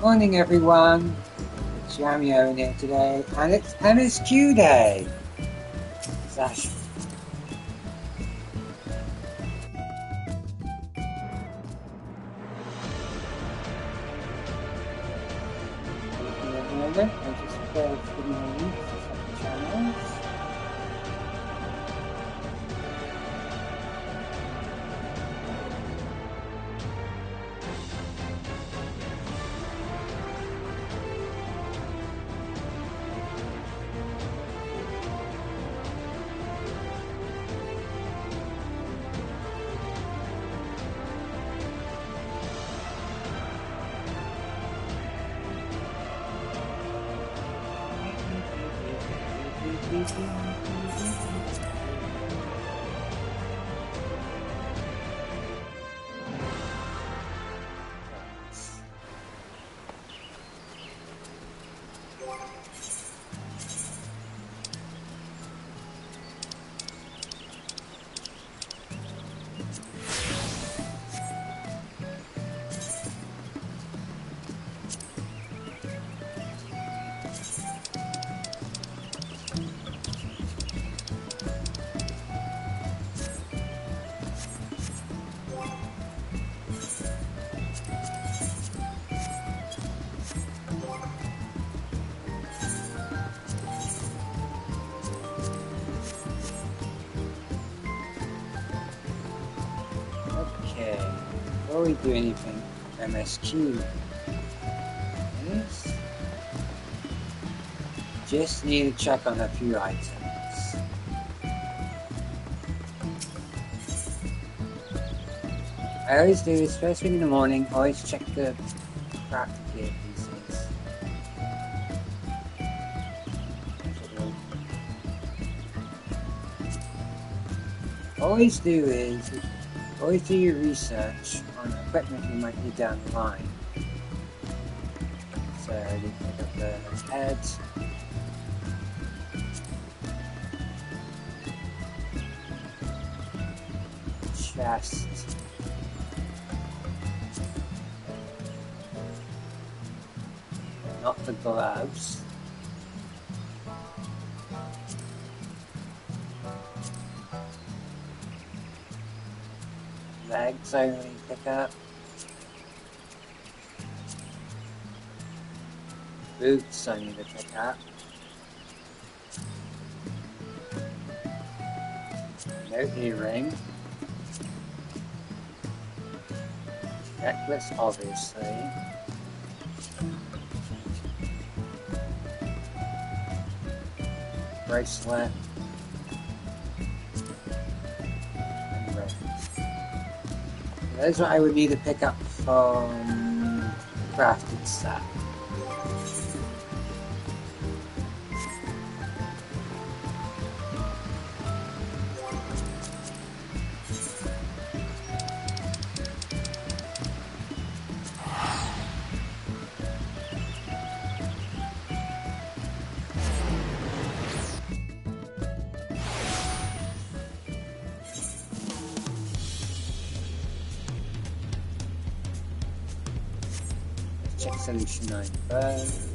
Morning everyone, it's Yamio in here today, and it's MSQ Day! Slash. I just prepared for my links to some channels. Okay, before we do anything, MSQ is just need to check on a few items. I always do this first thing in the morning, always check the craft gear pieces. Always do your research on equipment you might need down the line. So you pick up the head, chest, not the gloves. Legs only pick up. Boots I need to pick up. No earring. Necklace, obviously. Bracelet. And ring. That's what I would need to pick up from the crafted set. Check solution 9 first.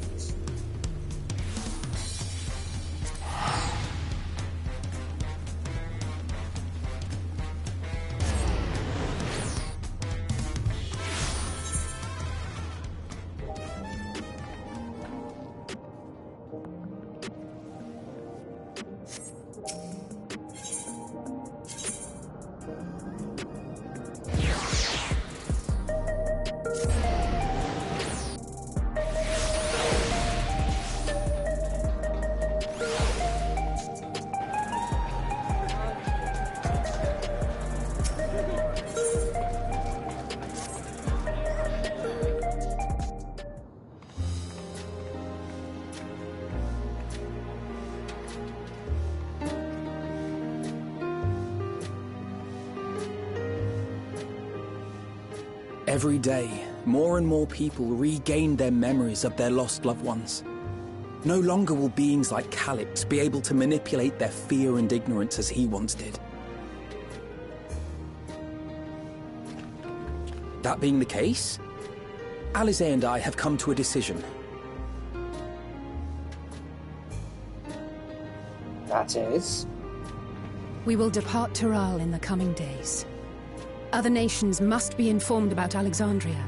Every day, more and more people regain their memories of their lost loved ones. No longer will beings like Calix be able to manipulate their fear and ignorance as he once did. That being the case, Alize and I have come to a decision. That is... We will depart Tural in the coming days. Other nations must be informed about Alexandria,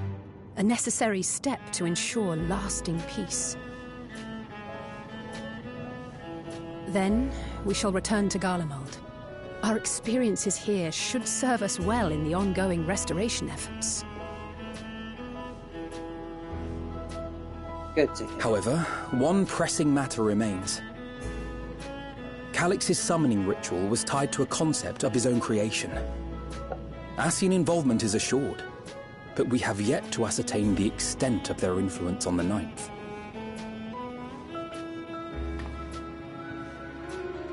a necessary step to ensure lasting peace. Then, we shall return to Garlemald. Our experiences here should serve us well in the ongoing restoration efforts. Good to hear. However, one pressing matter remains. Calix's summoning ritual was tied to a concept of his own creation. Ascian involvement is assured, but we have yet to ascertain the extent of their influence on the Ninth.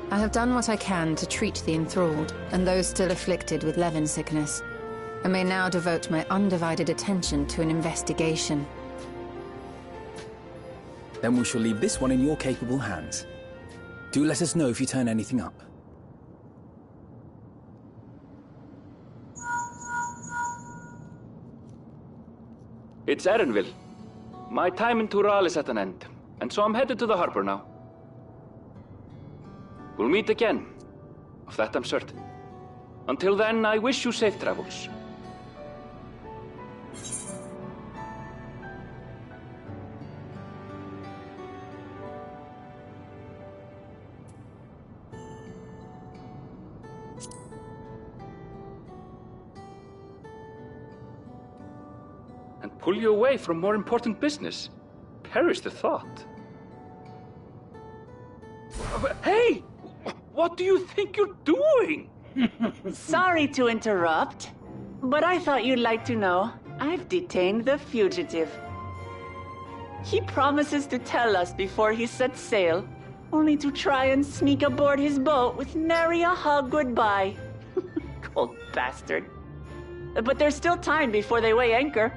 I have done what I can to treat the enthralled, and those still afflicted with Levin sickness. I may now devote my undivided attention to an investigation. Then we shall leave this one in your capable hands. Do let us know if you turn anything up. It's Erenville. My time in Tural is at an end, and so I'm headed to the harbor now. We'll meet again, of that I'm certain. Until then, I wish you safe travels. And pull you away from more important business. Perish the thought. Hey! What do you think you're doing? Sorry to interrupt, but I thought you'd like to know I've detained the fugitive. He promises to tell us before he sets sail, only to try and sneak aboard his boat with nary a hug goodbye. Cold bastard. But there's still time before they weigh anchor.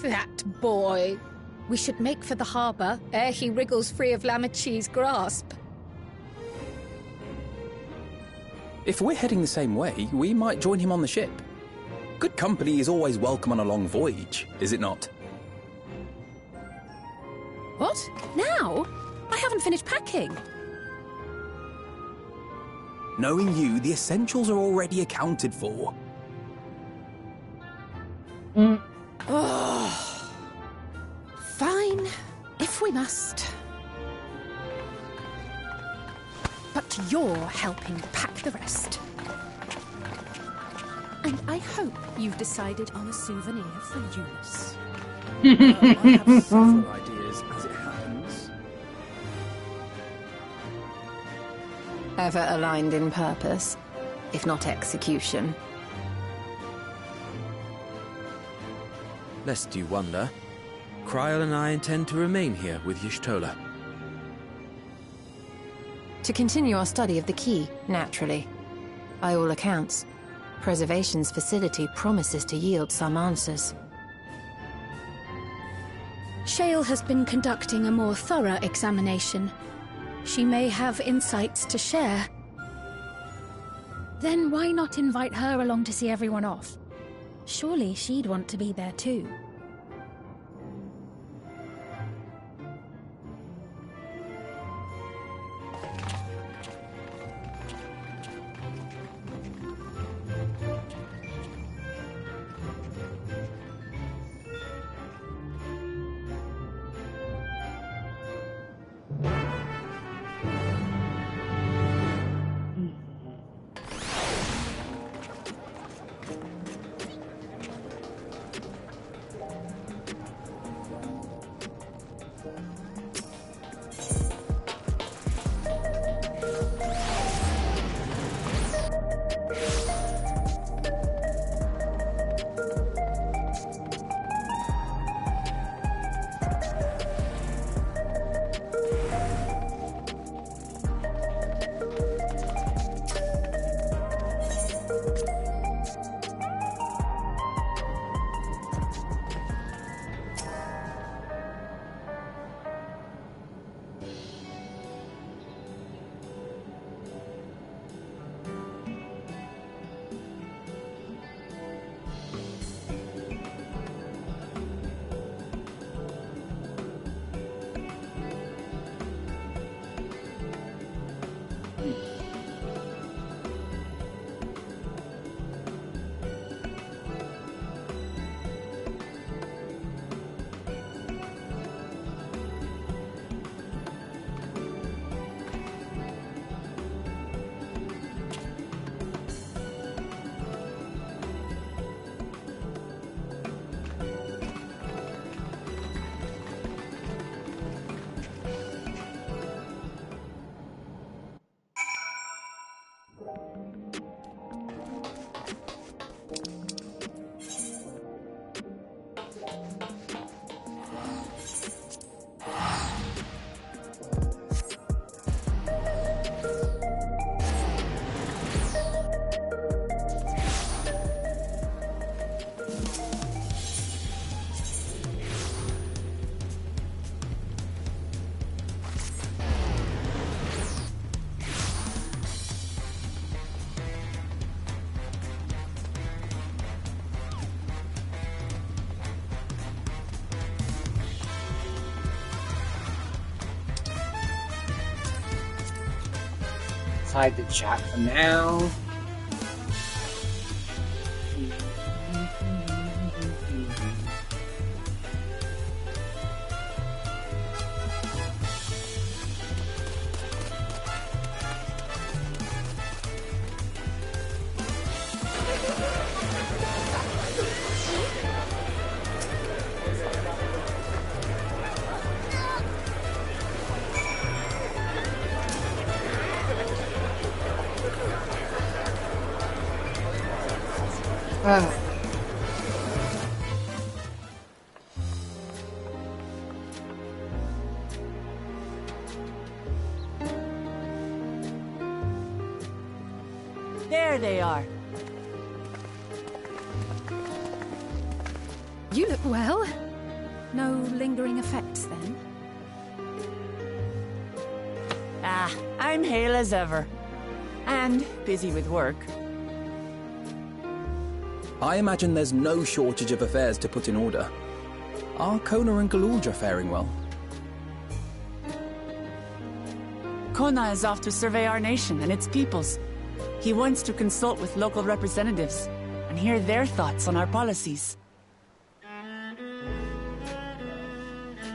That boy. We should make for the harbour ere he wriggles free of Lamachi's grasp. If we're heading the same way, we might join him on the ship. Good company is always welcome on a long voyage, is it not? What? Now? I haven't finished packing. Knowing you, the essentials are already accounted for. Oh. Fine, if we must. But you're helping pack the rest. And I hope you've decided on a souvenir for Eunice. I have several ideas as it happens. Ever aligned in purpose, if not execution. Lest you wonder, Kryl and I intend to remain here with Y'shtola. To continue our study of the key, naturally. By all accounts, Preservation's facility promises to yield some answers. Shale has been conducting a more thorough examination. She may have insights to share. Then why not invite her along to see everyone off? Surely she'd want to be there too. outside the chat for now. There they are. You look well. No lingering effects, then? Ah, I'm hale as ever. And busy with work. I imagine there's no shortage of affairs to put in order. Are Kona and Galulja faring well? Kona is off to survey our nation and its peoples. He wants to consult with local representatives and hear their thoughts on our policies.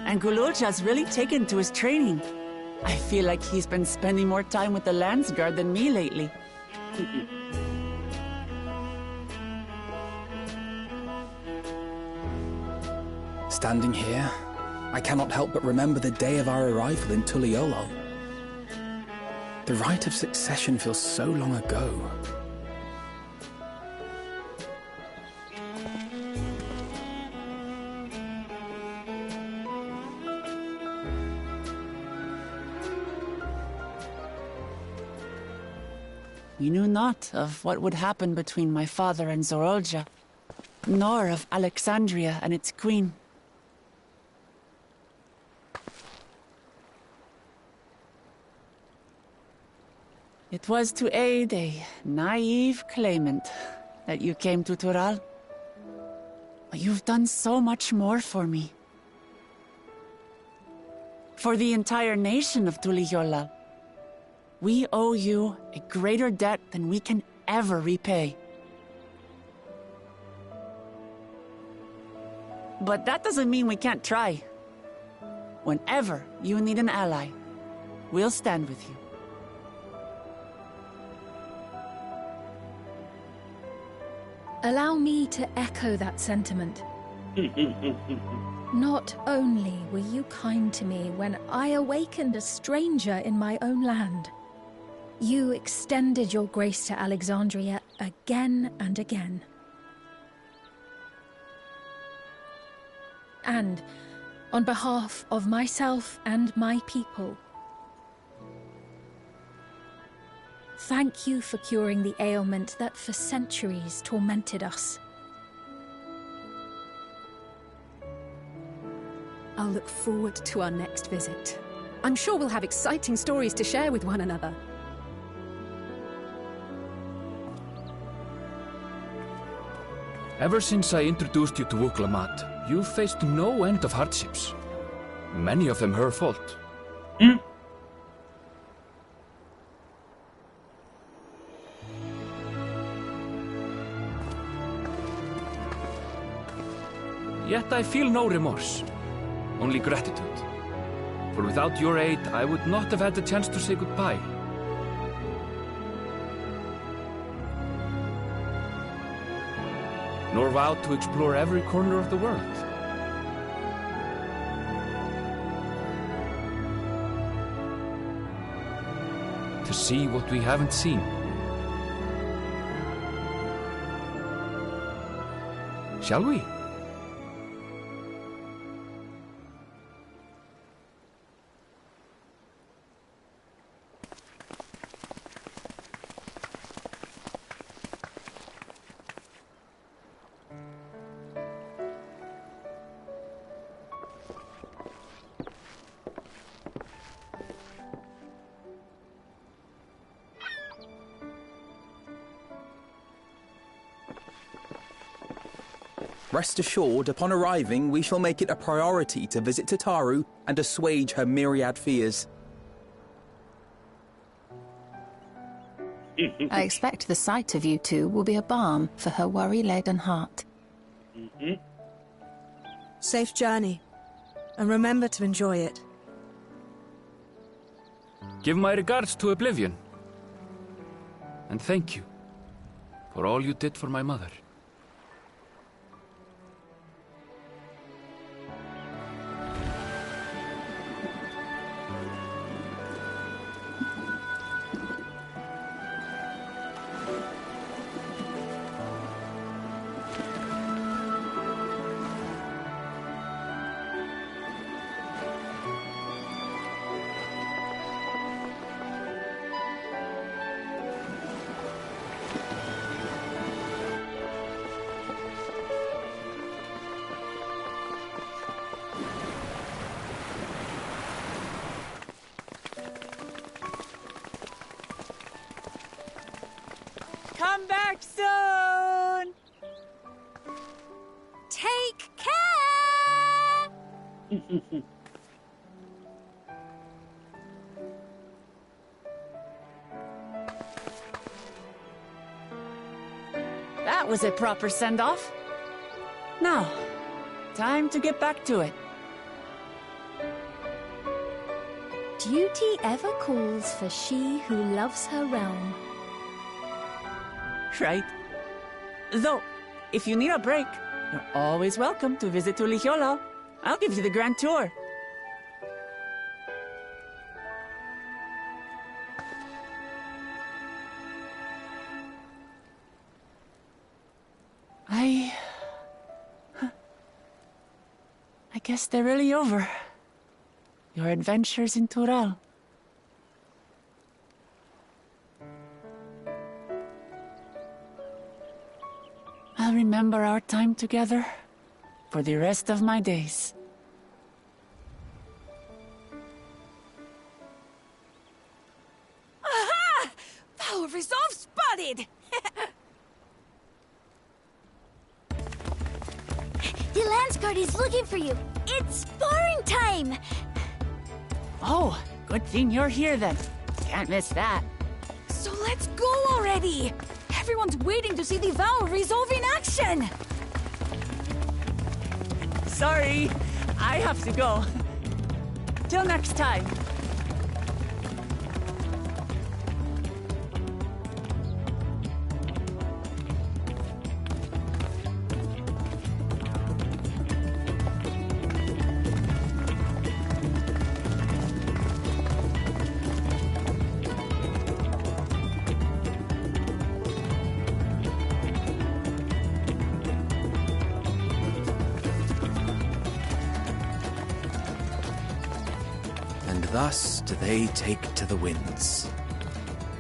And Galulja's really taken to his training. I feel like he's been spending more time with the Landsguard than me lately. Standing here, I cannot help but remember the day of our arrival in Tuliolol. The rite of succession feels so long ago. We knew not of what would happen between my father and Zorolja, nor of Alexandria and its queen. It was to aid a naive claimant that you came to Tural. But you've done so much more for me. For the entire nation of Tuliyollal. We owe you a greater debt than we can ever repay. But that doesn't mean we can't try. Whenever you need an ally, we'll stand with you. Allow me to echo that sentiment. Not only were you kind to me when I awakened a stranger in my own land, you extended your grace to Alexandria again and again. And on behalf of myself and my people, thank you for curing the ailment that for centuries tormented us. I'll look forward to our next visit. I'm sure we'll have exciting stories to share with one another. Ever since I introduced you to Wuklamat, you've faced no end of hardships. Many of them her fault. Yet I feel no remorse, only gratitude. For without your aid, I would not have had the chance to say goodbye. Nor vowed to explore every corner of the world. To see what we haven't seen. Shall we? Rest assured, upon arriving, we shall make it a priority to visit Tataru and assuage her myriad fears. I expect the sight of you two will be a balm for her worry-laden heart. Safe journey, and remember to enjoy it. Give my regards to Oblivion. And thank you for all you did for my mother. Come back soon! Take care! That was a proper send-off. Now, time to get back to it. Duty ever calls for she who loves her realm. Right. Though, if you need a break, you're always welcome to visit Ulihiolo. I'll give you the grand tour. I guess they're really over. Your adventures in Tural. I'll remember our time together for the rest of my days. Aha! Power resolve spotted! The Landsguard is looking for you. It's sparring time! Oh, good thing you're here then. Can't miss that. So let's go already! Everyone's waiting to see the Vow resolve in action! Sorry, I have to go. Till next time. Thus do they take to the winds.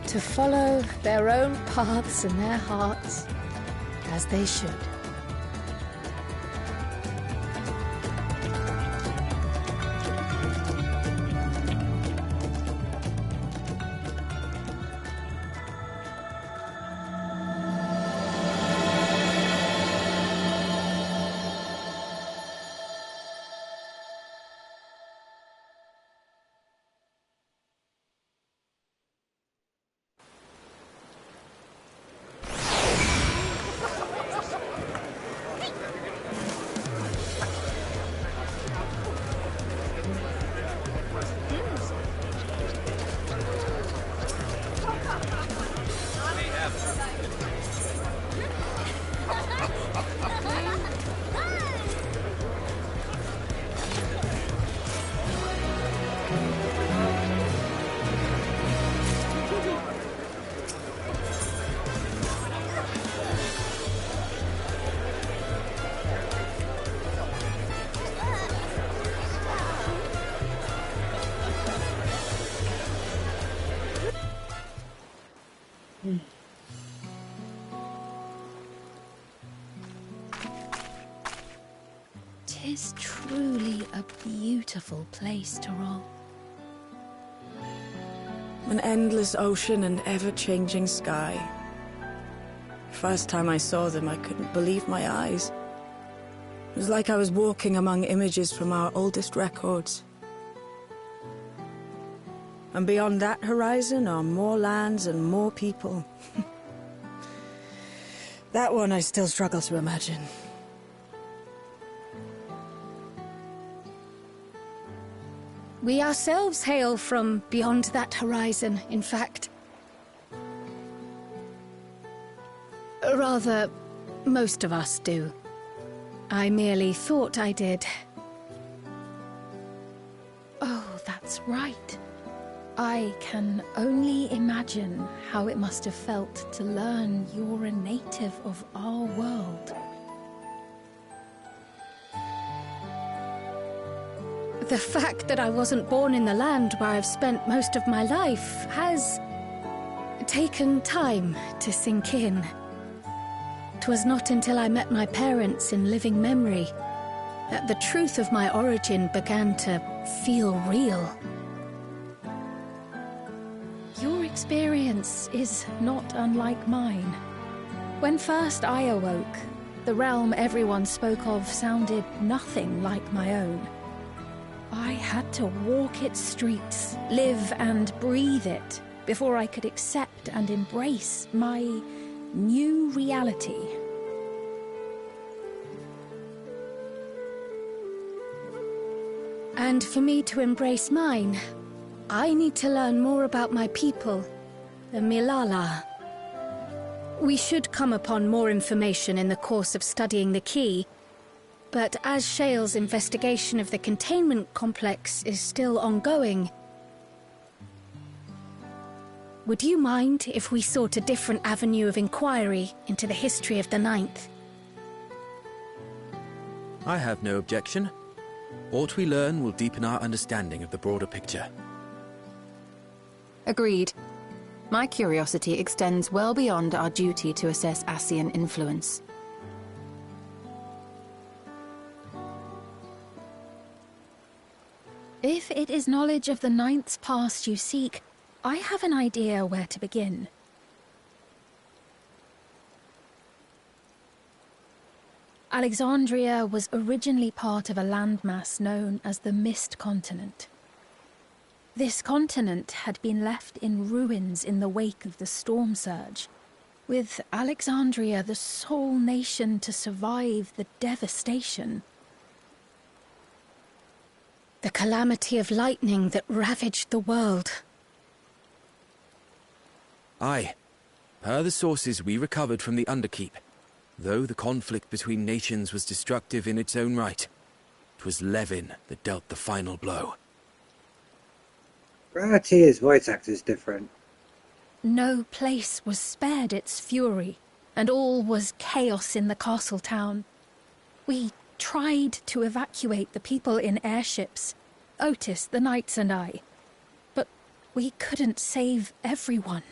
To follow their own paths in their hearts, as they should. Tis truly a beautiful place to roll. An endless ocean and ever-changing sky. First time I saw them, I couldn't believe my eyes. It was like I was walking among images from our oldest records. And beyond that horizon are more lands and more people. That one I still struggle to imagine. We ourselves hail from beyond that horizon, in fact. Rather, most of us do. I merely thought I did. Oh, that's right. I can only imagine how it must have felt to learn you're a native of our world. The fact that I wasn't born in the land where I've spent most of my life has taken time to sink in. 'Twas not until I met my parents in living memory that the truth of my origin began to feel real. Your experience is not unlike mine. When first I awoke, the realm everyone spoke of sounded nothing like my own. I had to walk its streets, live and breathe it, before I could accept and embrace my new reality. And for me to embrace mine, I need to learn more about my people, the Milala. We should come upon more information in the course of studying the key, but as Shale's investigation of the containment complex is still ongoing, would you mind if we sought a different avenue of inquiry into the history of the Ninth? I have no objection. What we learn will deepen our understanding of the broader picture. Agreed. My curiosity extends well beyond our duty to assess Ascian influence. If it is knowledge of the Ninth's past you seek, I have an idea where to begin. Alexandria was originally part of a landmass known as the Mist Continent. This continent had been left in ruins in the wake of the storm surge, with Alexandria the sole nation to survive the devastation. The calamity of lightning that ravaged the world. Aye. Per the sources we recovered from the Underkeep, though the conflict between nations was destructive in its own right, 'twas Levin that dealt the final blow. Gratia's voice actor is different. No place was spared its fury, and all was chaos in the castle town. We tried to evacuate the people in airships, Otis, the knights and I, but we couldn't save everyone.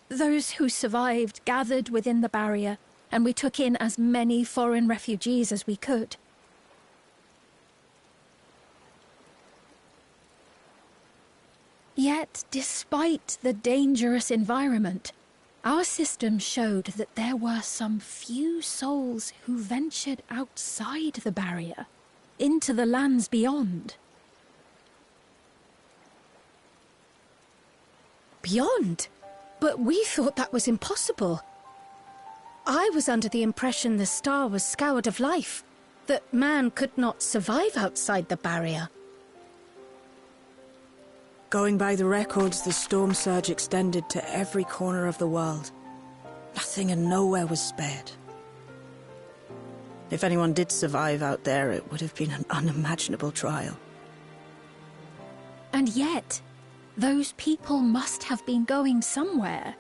Those who survived gathered within the barrier, and we took in as many foreign refugees as we could. Yet, despite the dangerous environment, our system showed that there were some few souls who ventured outside the barrier, into the lands beyond. Beyond? But we thought that was impossible. I was under the impression the star was scoured of life, that man could not survive outside the barrier. Going by the records, the storm surge extended to every corner of the world. Nothing and nowhere was spared. If anyone did survive out there, it would have been an unimaginable trial. And yet, those people must have been going somewhere.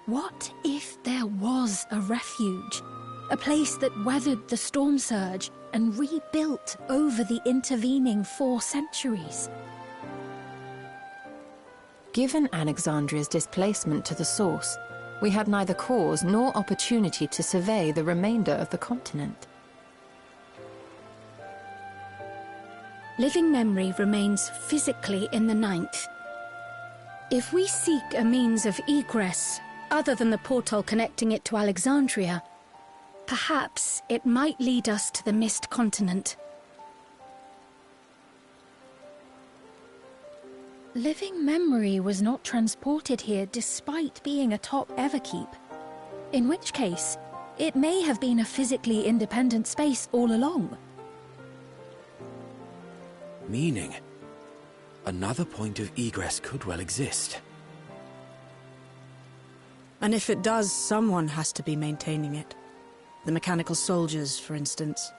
What if there was a refuge? A place that weathered the storm surge and rebuilt over the intervening 4 centuries? Given Alexandria's displacement to the source, we had neither cause nor opportunity to survey the remainder of the continent. living memory remains physically in the Ninth. If we seek a means of egress, other than the portal connecting it to Alexandria, perhaps it might lead us to the Mist Continent. Living memory was not transported here despite being atop Everkeep. In which case, it may have been a physically independent space all along. Meaning, another point of egress could well exist. And if it does, someone has to be maintaining it. The mechanical soldiers, for instance.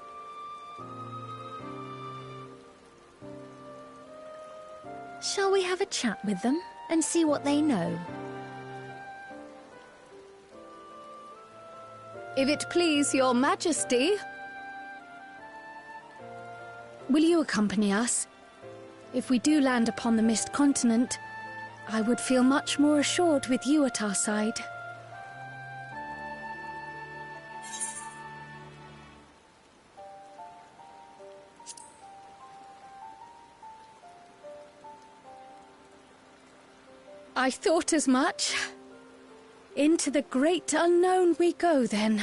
Shall we have a chat with them and see what they know? If it please your majesty, will you accompany us? If we do land upon the Mist Continent, I would feel much more assured with you at our side. I thought as much. Into the great unknown we go, then.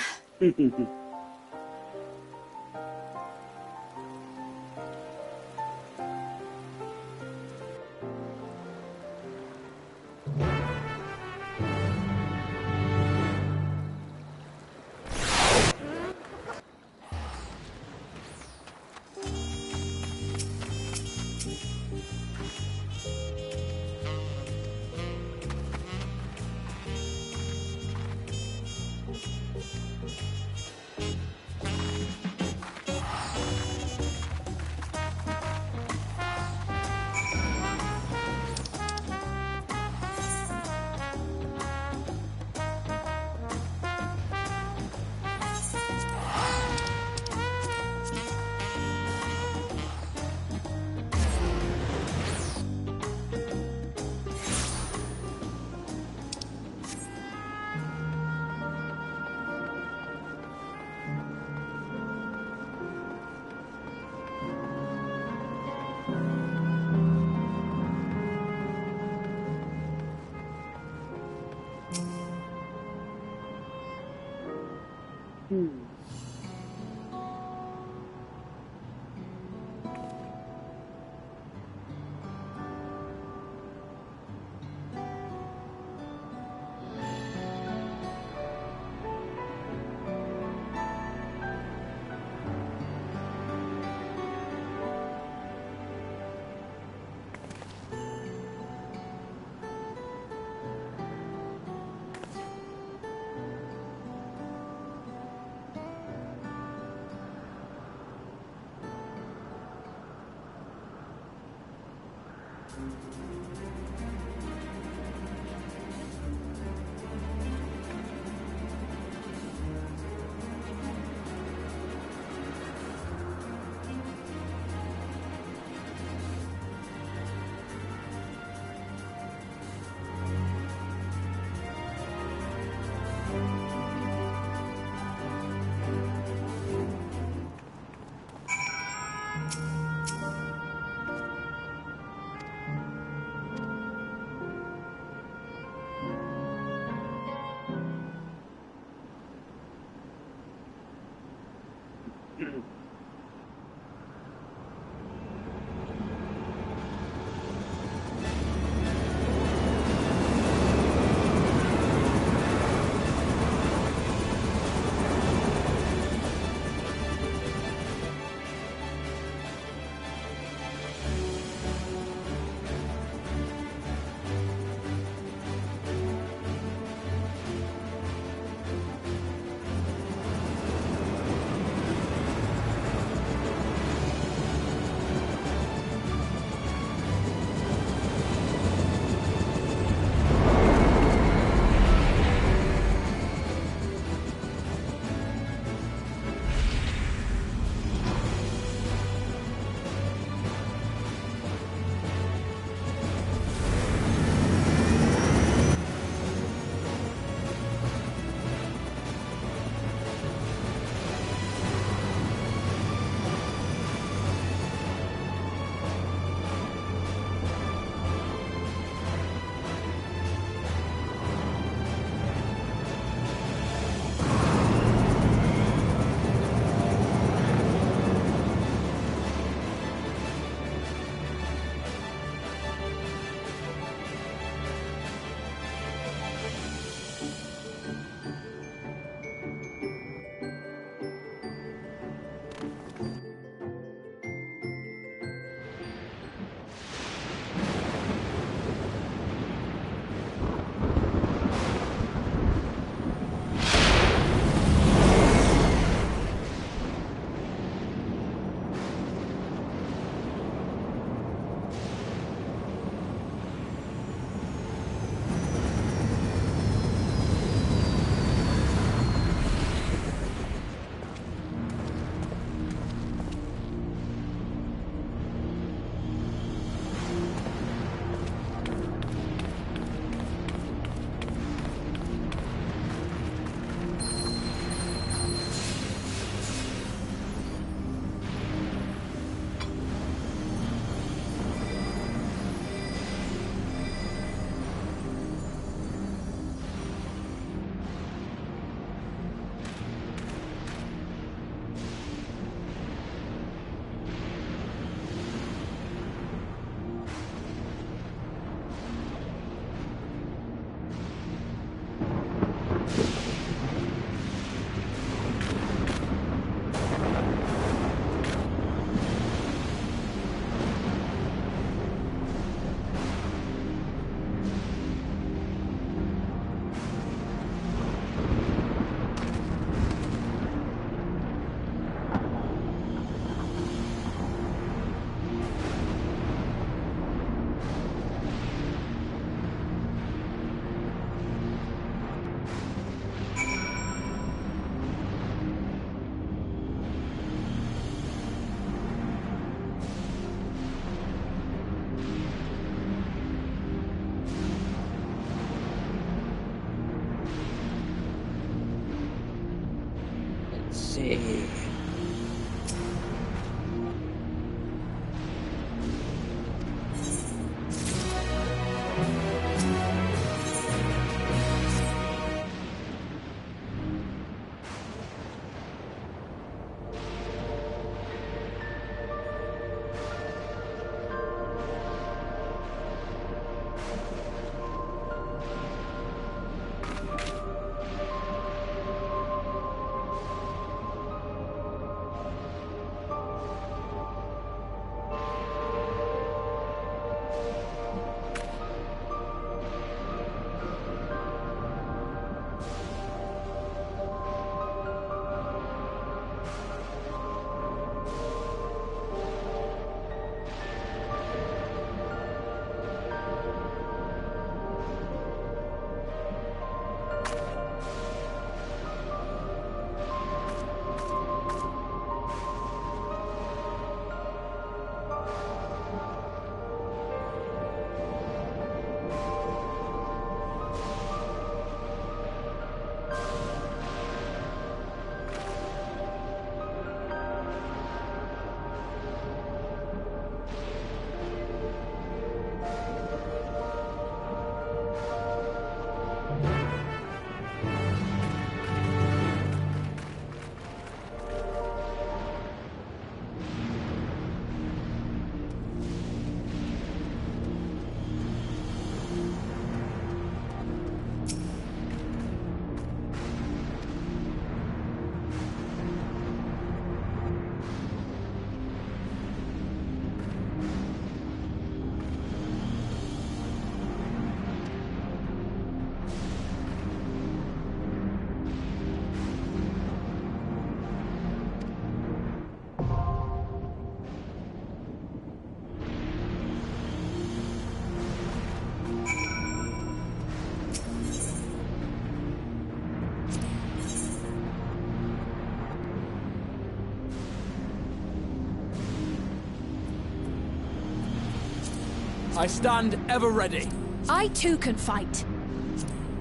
I stand ever ready. I too can fight.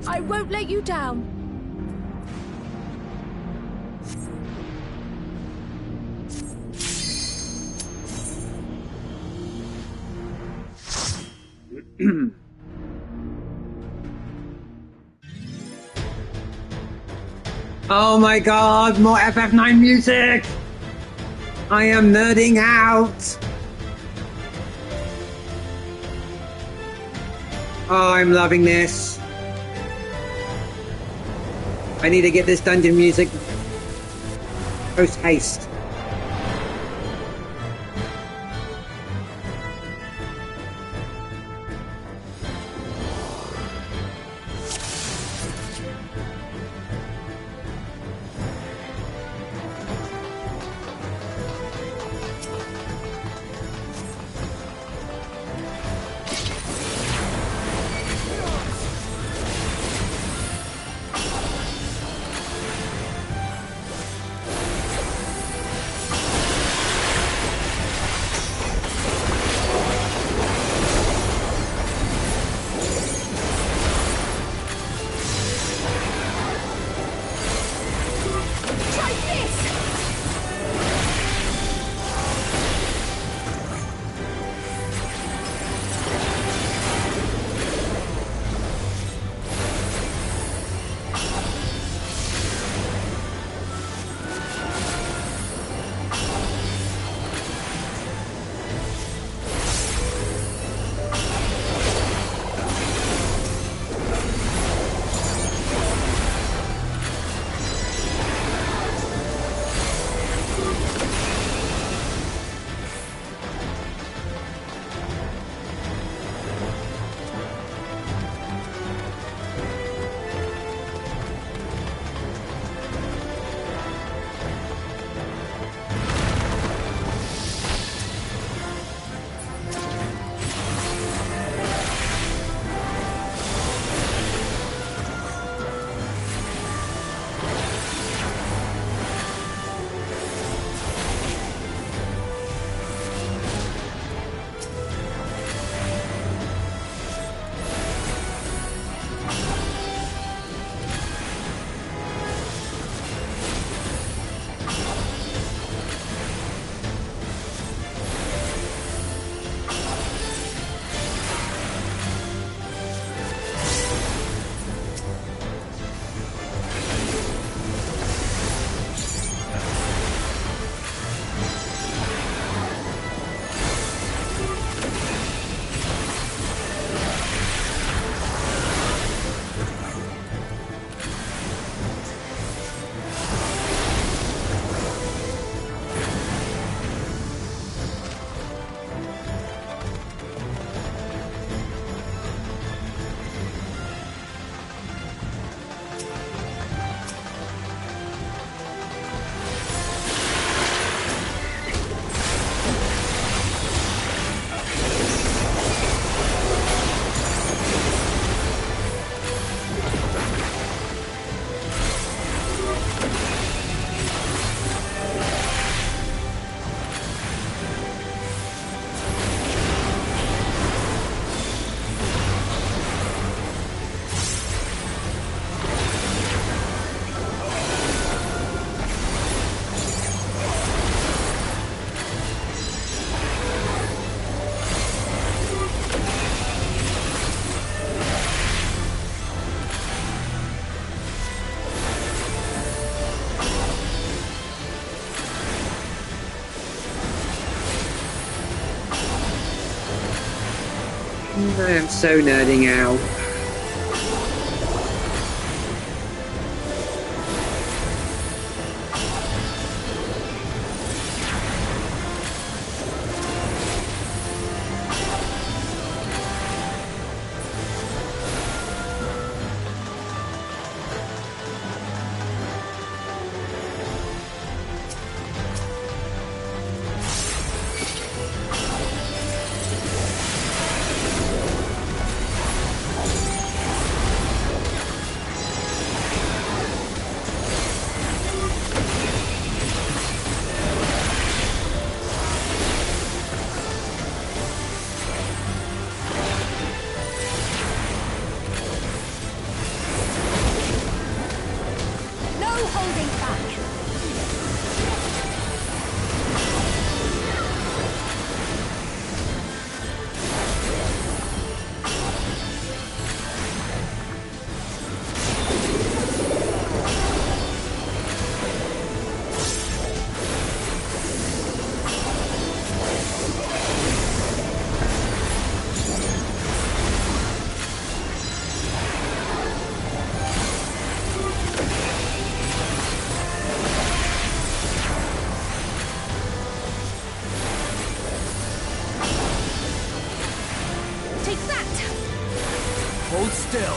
I won't let you down. Oh my god, more FF9 music! I am nerding out! Oh, I'm loving this. I need to get this dungeon music post haste. I am so nerding out. Hold still.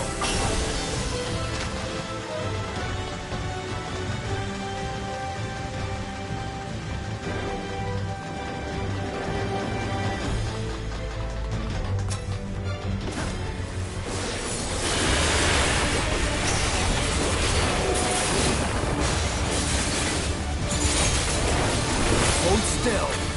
Hold still.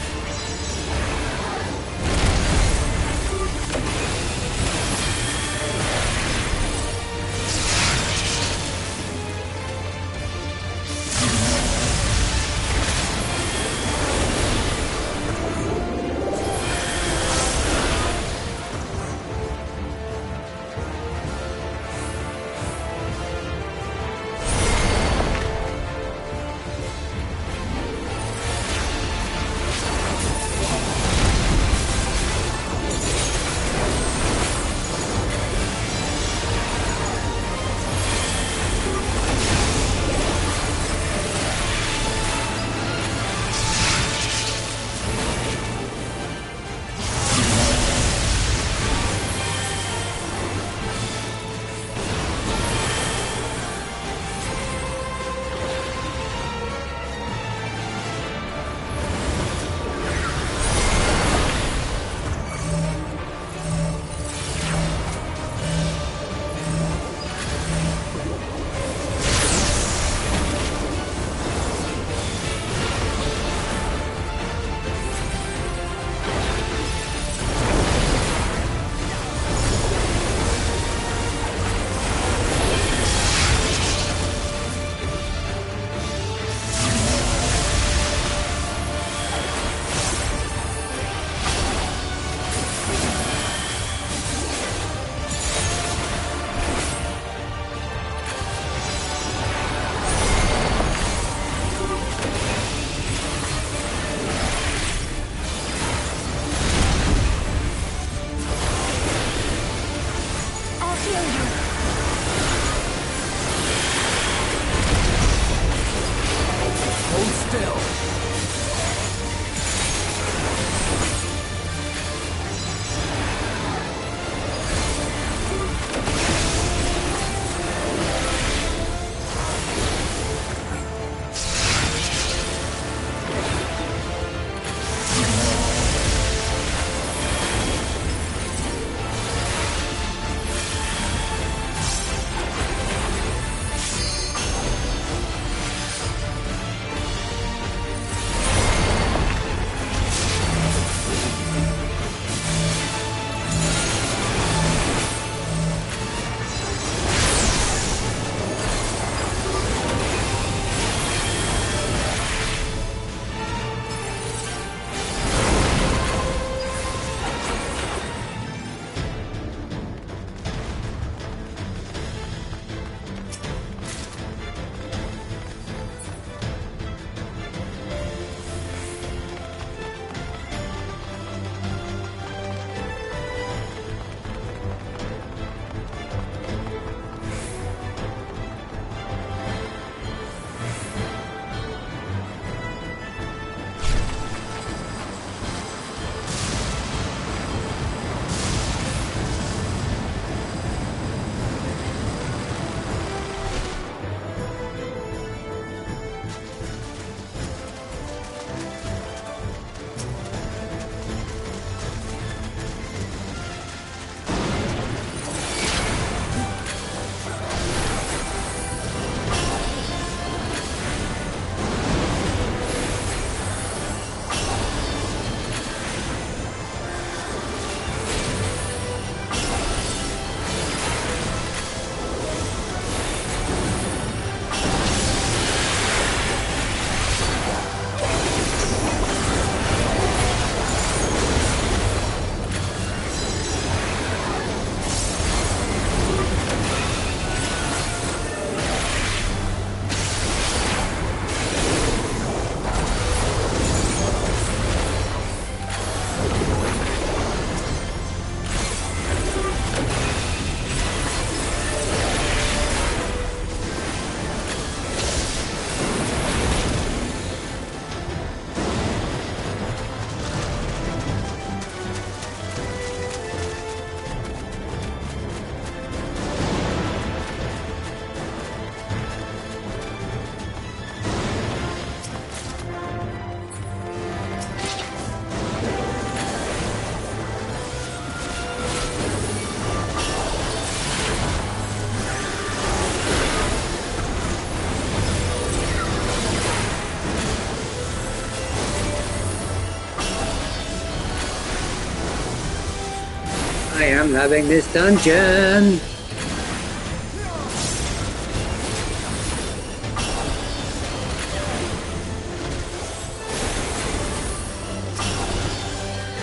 I am loving this dungeon.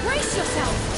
Brace yourself!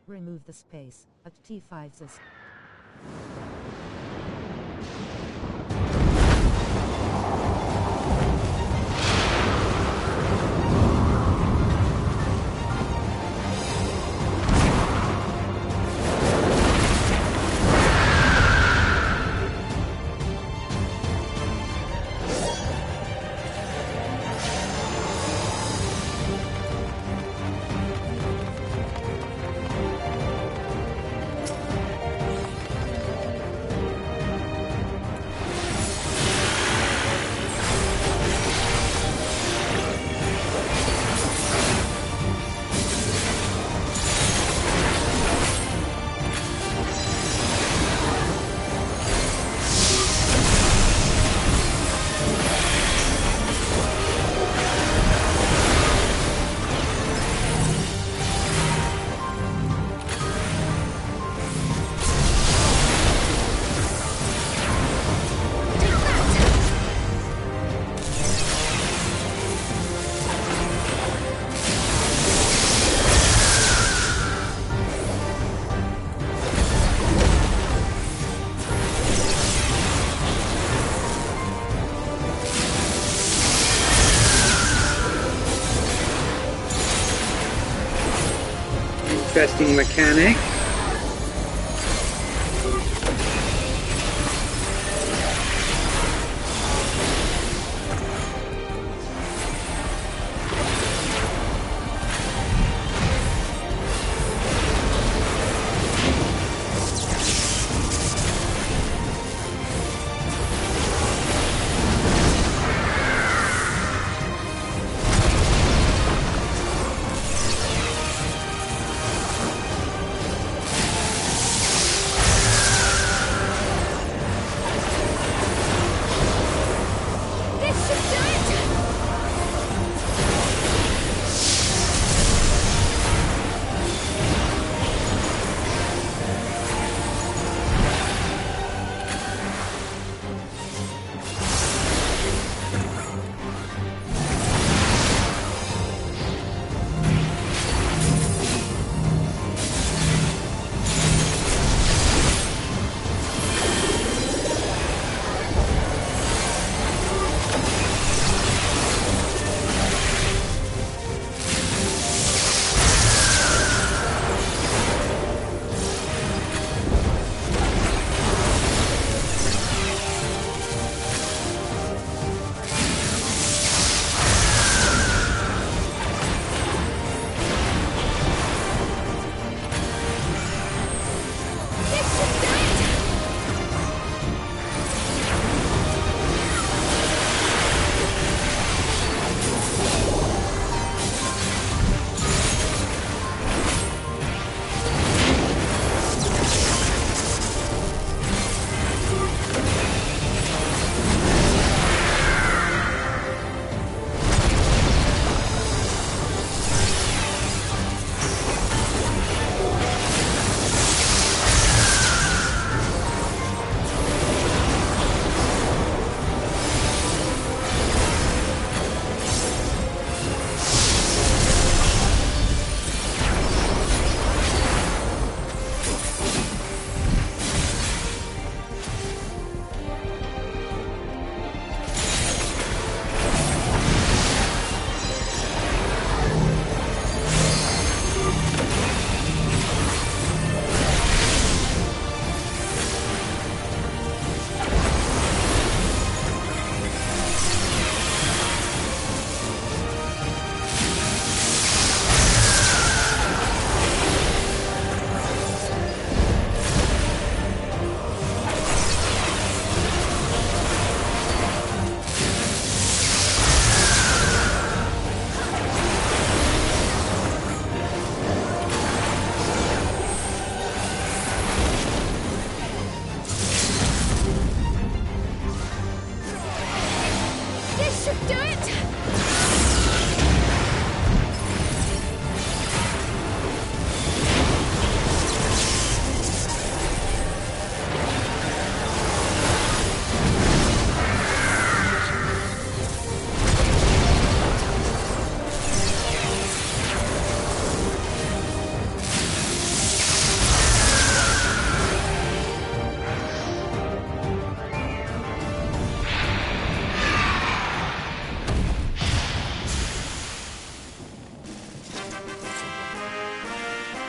Remove the space at T5s. Interesting mechanic.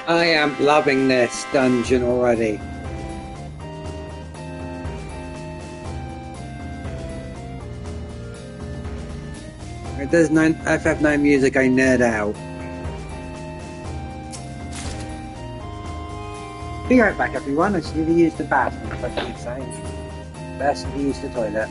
I am loving this dungeon already. It does FF9 music, I nerd out. Be right back, everyone. I just need to use the bathroom, if I keep saying. Best to use the toilet.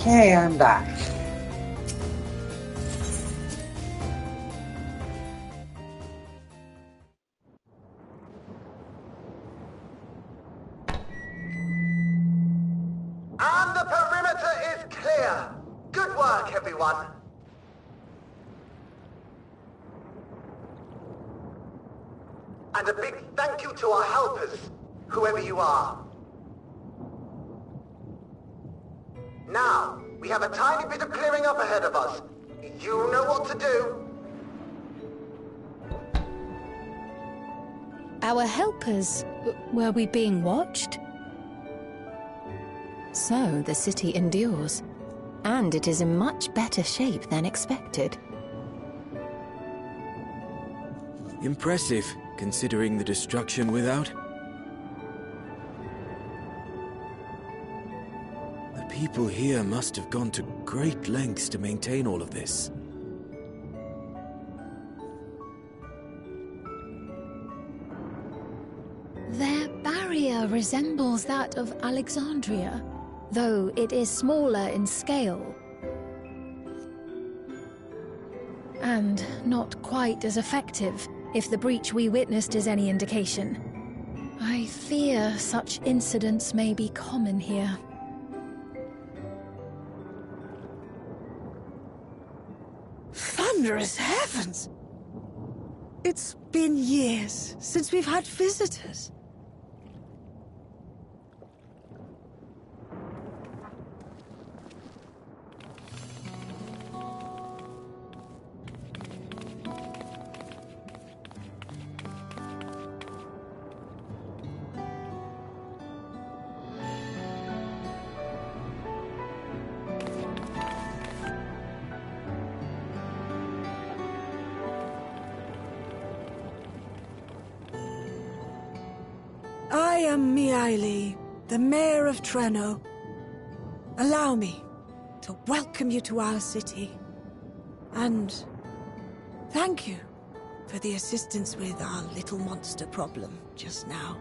Okay, I'm back. And the perimeter is clear. Good work, everyone. And a big thank you to our helpers, whoever you are. Now, we have a tiny bit of clearing up ahead of us. You know what to do. Our helpers? Were we being watched? So, the city endures. And it is in much better shape than expected. Impressive, considering the destruction without. The people here must have gone to great lengths to maintain all of this. Their barrier resembles that of Alexandria, though it is smaller in scale. And not quite as effective, if the breach we witnessed is any indication. I fear such incidents may be common here. Thunderous heavens! It's been years since we've had visitors. I am Miaili, the Mayor of Treno. Allow me to welcome you to our city. And thank you for the assistance with our little monster problem just now.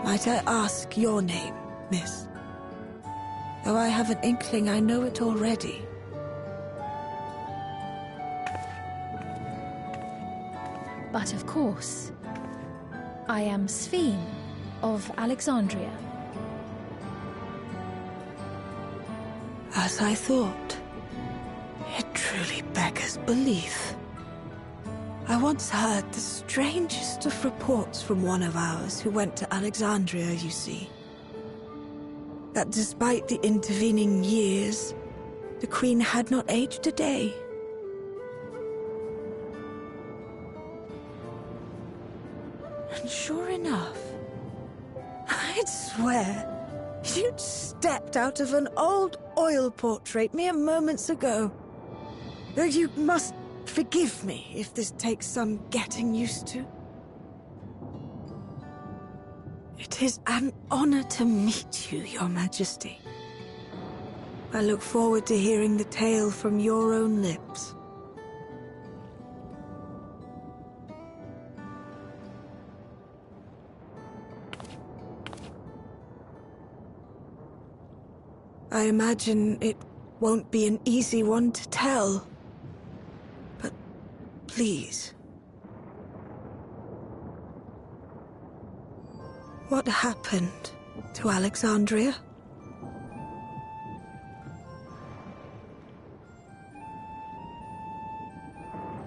Might I ask your name, miss? though I have an inkling I know it already. But of course, I am Sphene of Alexandria. As I thought. It truly beggars belief. I once heard the strangest of reports from one of ours who went to Alexandria, you see. That despite the intervening years, the Queen had not aged a day. And sure enough, I'd swear you'd stepped out of an old oil portrait mere moments ago. Though you must forgive me if this takes some getting used to. It is an honor to meet you, Your Majesty. I look forward to hearing the tale from your own lips. I imagine it won't be an easy one to tell. But please. What happened to Alexandria?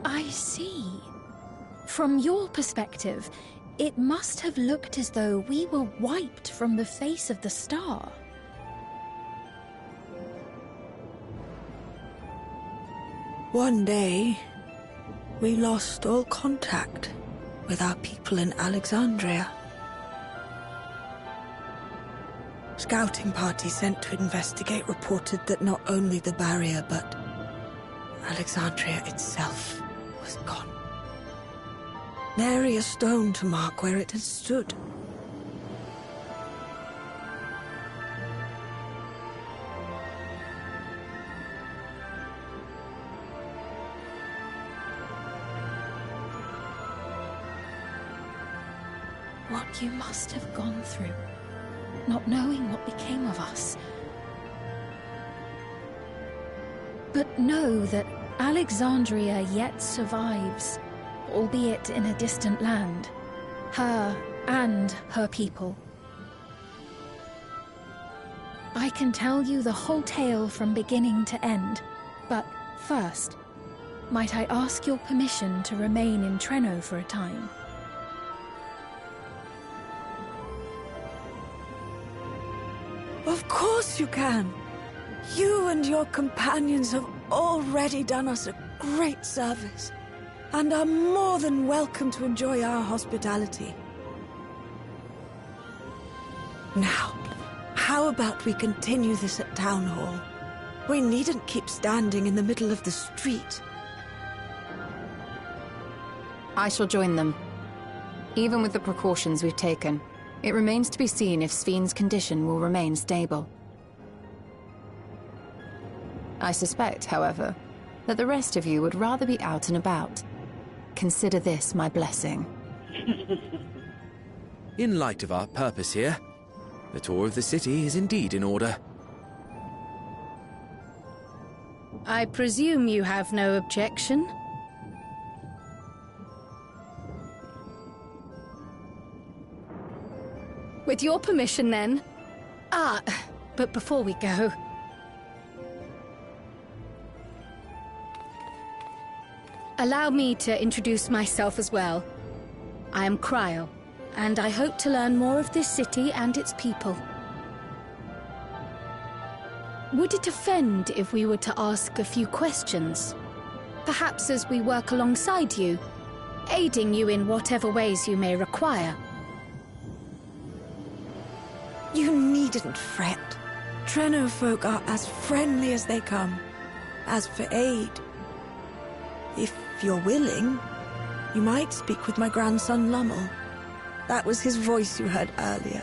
I see. From your perspective, it must have looked as though we were wiped from the face of the star. One day, we lost all contact with our people in Alexandria. Scouting parties sent to investigate reported that not only the barrier, but Alexandria itself was gone. Nary a stone to mark where it had stood. What you must have gone through, not knowing what became of us. But know that Alexandria yet survives, albeit in a distant land. Her and her people. I can tell you the whole tale from beginning to end, but first, might I ask your permission to remain in Treno for a time? Of course you can. You and your companions have already done us a great service, and are more than welcome to enjoy our hospitality. Now, how about we continue this at Town Hall? We needn't keep standing in the middle of the street. I shall join them. Even with the precautions we've taken, it remains to be seen if Sphene's condition will remain stable. I suspect, however, that the rest of you would rather be out and about. Consider this my blessing. In light of our purpose here, the tour of the city is indeed in order. I presume you have no objection? With your permission, then. But before we go... allow me to introduce myself as well. I am Cryo, and I hope to learn more of this city and its people. Would it offend if we were to ask a few questions? Perhaps as we work alongside you, aiding you in whatever ways you may require. You needn't fret. Treno folk are as friendly as they come. As for aid, if you're willing, you might speak with my grandson Lummel. That was his voice you heard earlier.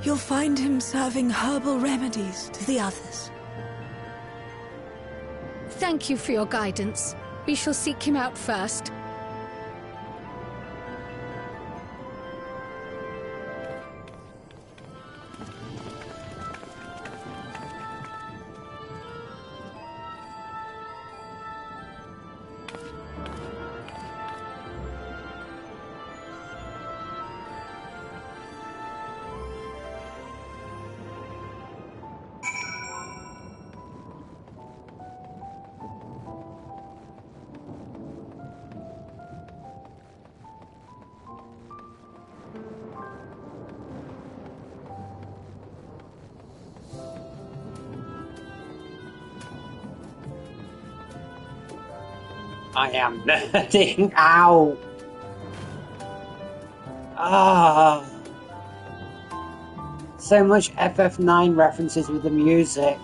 You'll find him serving herbal remedies to the others. Thank you for your guidance. We shall seek him out first. I am nerding out. Ah. So much ff9 references with the music.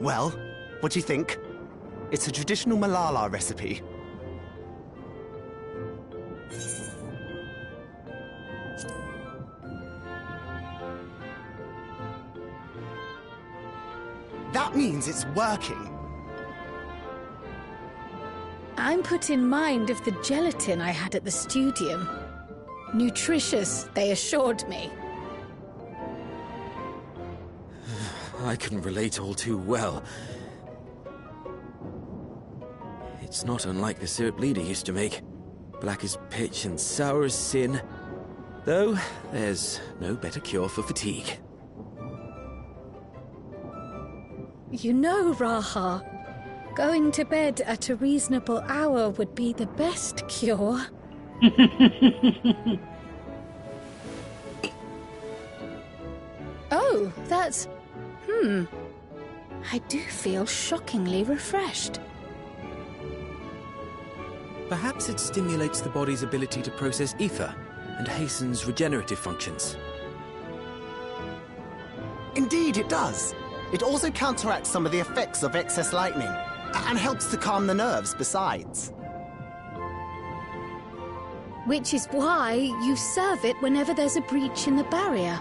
Well, what do you think? It's a traditional Malala recipe. That means it's working. I'm put in mind of the gelatin I had at the studium. Nutritious, they assured me. I can relate all too well. It's not unlike the syrup Leader used to make. Black as pitch and sour as sin. Though, there's no better cure for fatigue. You know, Raha, going to bed at a reasonable hour would be the best cure. Oh, that's... I do feel shockingly refreshed. Perhaps it stimulates the body's ability to process ether and hastens regenerative functions. Indeed, it does. It also counteracts some of the effects of excess lightning, and helps to calm the nerves besides. Which is why you serve it whenever there's a breach in the barrier.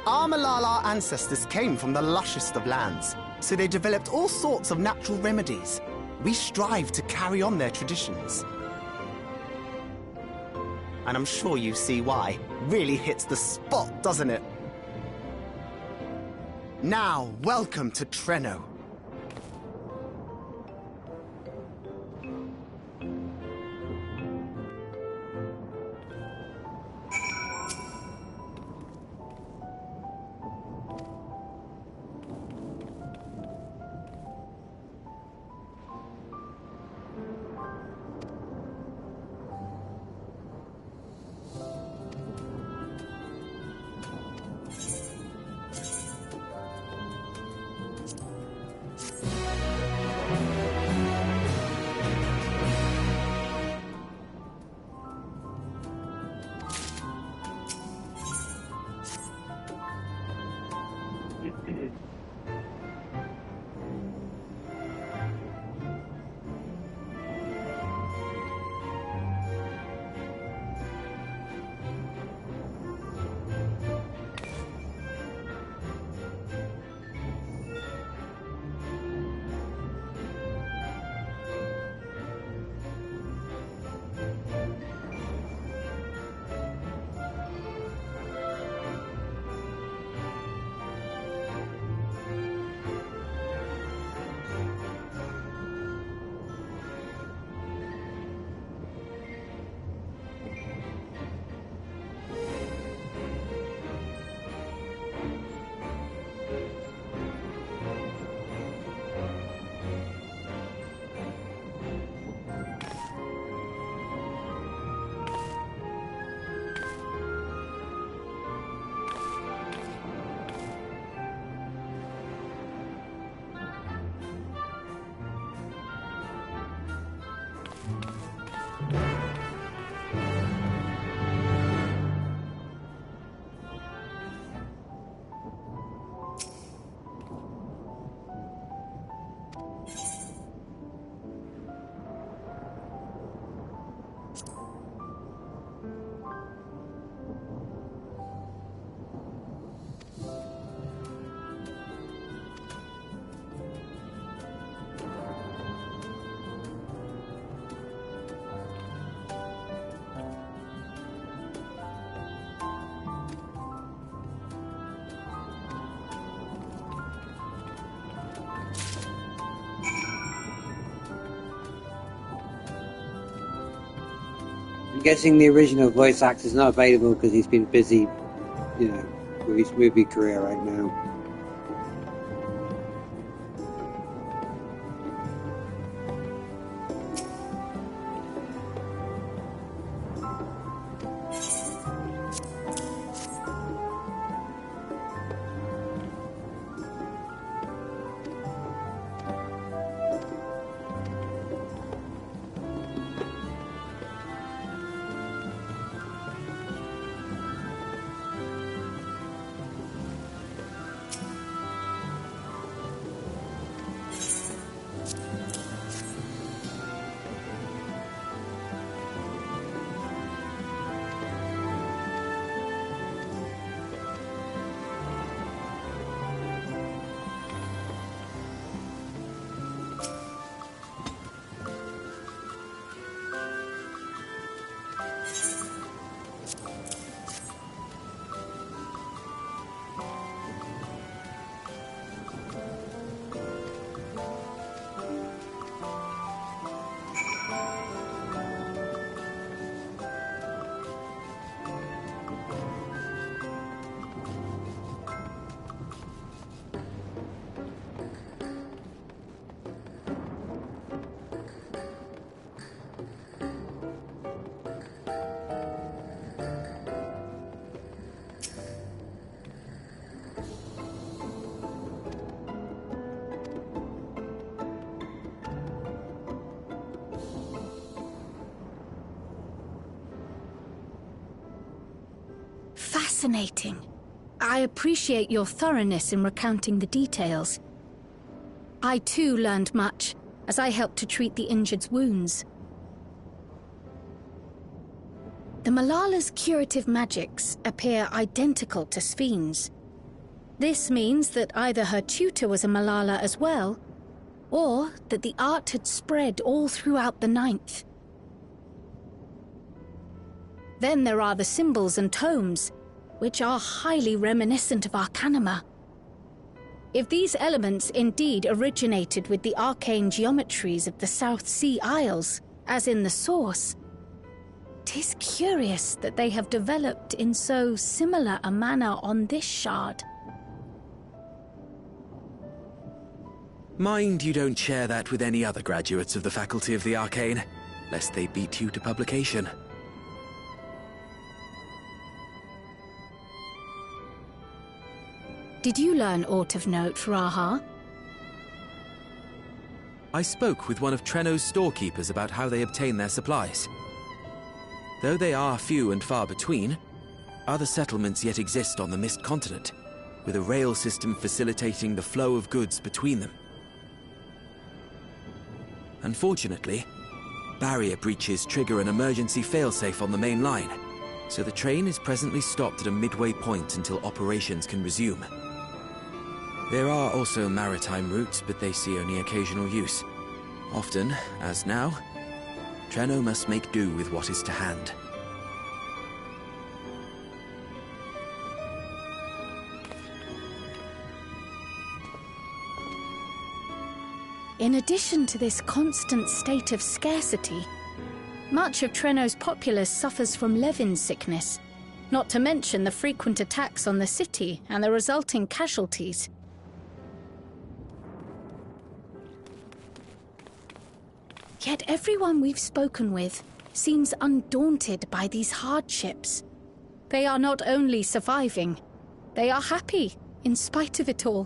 Our Malala ancestors came from the lushest of lands, so they developed all sorts of natural remedies. We strive to carry on their traditions. And I'm sure you see why. Really hits the spot, doesn't it? Now, welcome to Treno. I'm guessing the original voice actor's not available because he's been busy, you know, with his movie career right now. Fascinating. I appreciate your thoroughness in recounting the details. I too learned much, as I helped to treat the injured's wounds. The Malala's curative magics appear identical to Spheen's. This means that either her tutor was a Malala as well, or that the art had spread all throughout the Ninth. Then there are the symbols and tomes, which are highly reminiscent of Arcanima. If these elements indeed originated with the arcane geometries of the South Sea Isles, as in the source, 'tis curious that they have developed in so similar a manner on this shard. Mind you don't share that with any other graduates of the Faculty of the Arcane, lest they beat you to publication. Did you learn aught of note, Raha? I spoke with one of Treno's storekeepers about how they obtain their supplies. Though they are few and far between, other settlements yet exist on the Mist Continent, with a rail system facilitating the flow of goods between them. Unfortunately, barrier breaches trigger an emergency failsafe on the main line, so the train is presently stopped at a midway point until operations can resume. There are also maritime routes, but they see only occasional use. Often, as now, Treno must make do with what is to hand. In addition to this constant state of scarcity, much of Treno's populace suffers from Levin sickness, not to mention the frequent attacks on the city and the resulting casualties. Yet everyone we've spoken with seems undaunted by these hardships. They are not only surviving, they are happy in spite of it all.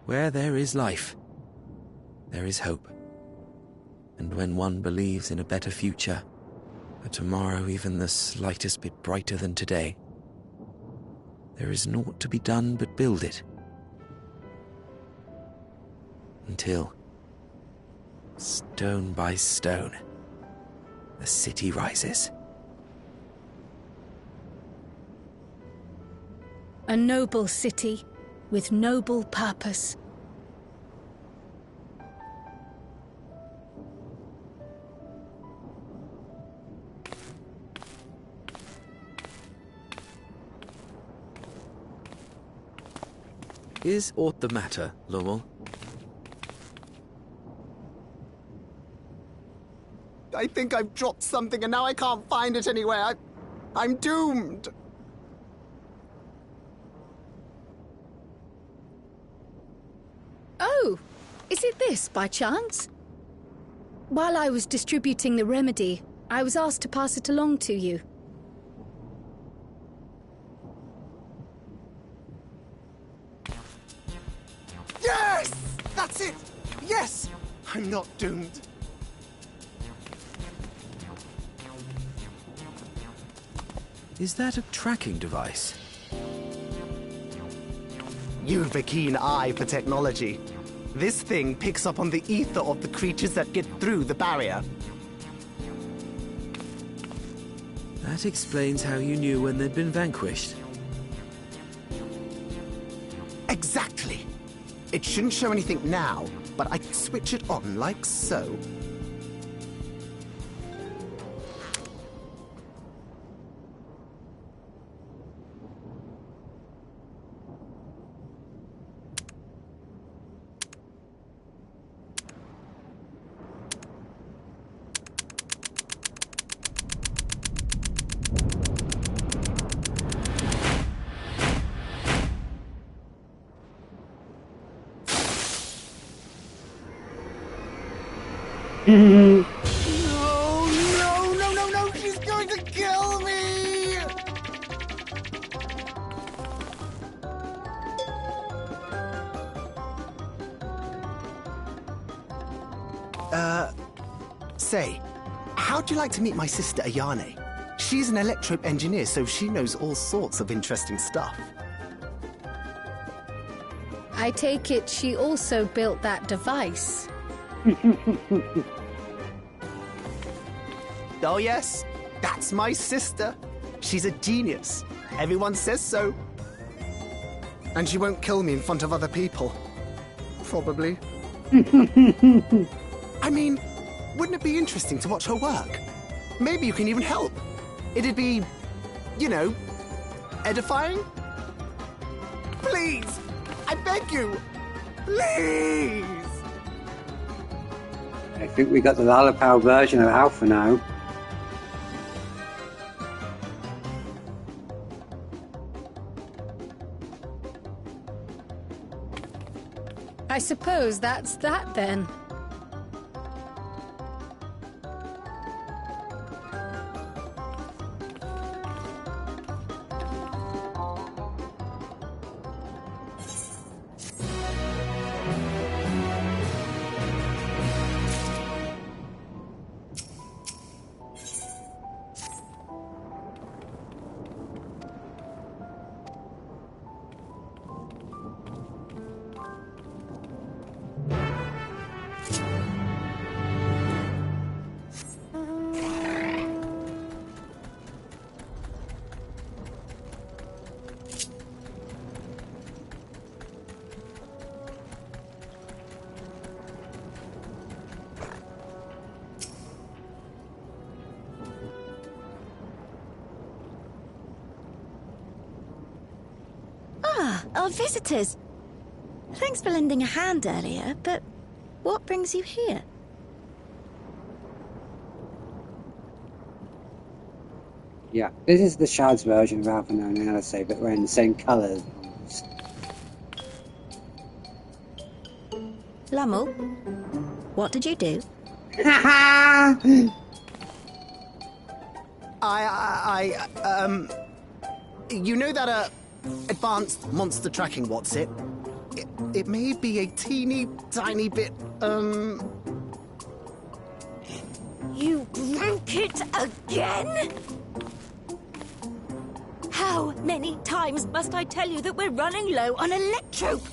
Where there is life, there is hope. And when one believes in a better future, a tomorrow even the slightest bit brighter than today, there is naught to be done but build it. Until, stone by stone, the city rises. A noble city with noble purpose. Is aught the matter, Lowell? I think I've dropped something and now I can't find it anywhere. I'm doomed. Oh, is it this by chance? While I was distributing the remedy, I was asked to pass it along to you. Yes! That's it! Yes! I'm not doomed. Is that a tracking device? You've a keen eye for technology. This thing picks up on the ether of the creatures that get through the barrier. That explains how you knew when they'd been vanquished. Exactly. It shouldn't show anything now, but I can switch it on like so. No, she's going to kill me! Say, how'd you like to meet my sister Ayane? She's an electrope engineer, so she knows all sorts of interesting stuff. I take it she also built that device. Oh yes, that's my sister. She's a genius. Everyone says so. And she won't kill me in front of other people. Probably. I mean, wouldn't it be interesting to watch her work? Maybe you can even help. It'd be, you know, edifying? Please! I beg you! Please! I think we got the Lalapal version of Alpha now. I suppose that's that then. Our visitors. Thanks for lending a hand earlier, but what brings you here? Yeah, this is the Shad's version of Alpha now, now to say, but we're in the same colours. Lummel, what did you do? You know that, advanced monster tracking, what's it? It may be a teeny tiny bit, You broke it again? How many times must I tell you that we're running low on electrope?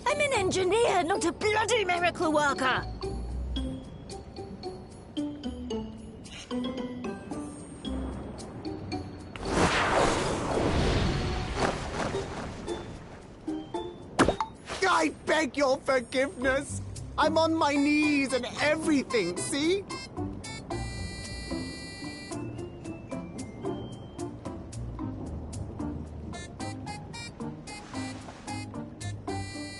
I'm an engineer, not a bloody miracle worker! I beg your forgiveness! I'm on my knees and everything, see?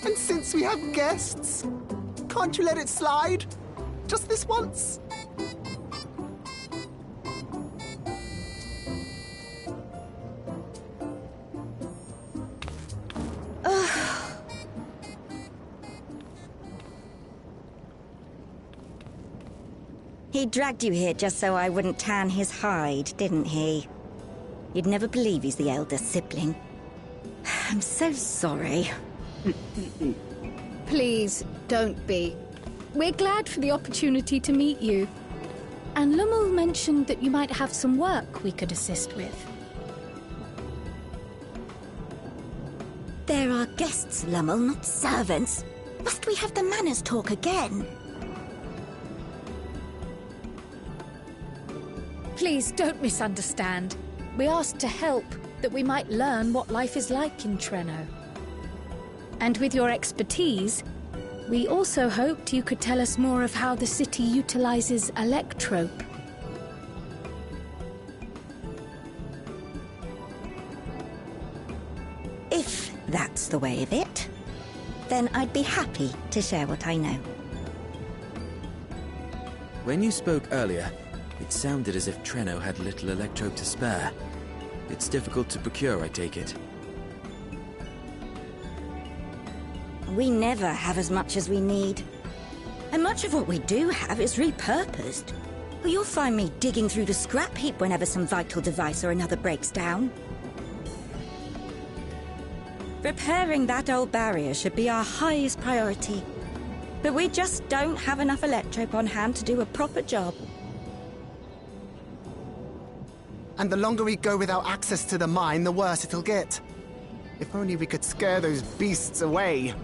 And since we have guests, can't you let it slide? Just this once? He dragged you here just so I wouldn't tan his hide, didn't he? You'd never believe he's the elder sibling. I'm so sorry. Please, don't be. We're glad for the opportunity to meet you. And Lummel mentioned that you might have some work we could assist with. There are guests, Lummel, not servants. Must we have the manners talk again? Please, don't misunderstand. We asked to help, that we might learn what life is like in Treno. And with your expertise, we also hoped you could tell us more of how the city utilizes Electrope. If that's the way of it, then I'd be happy to share what I know. When you spoke earlier, it sounded as if Treno had little Electrope to spare. It's difficult to procure, I take it. We never have as much as we need. And much of what we do have is repurposed. You'll find me digging through the scrap heap whenever some vital device or another breaks down. Repairing that old barrier should be our highest priority. But we just don't have enough Electrope on hand to do a proper job. And the longer we go without access to the mine, the worse it'll get. If only we could scare those beasts away.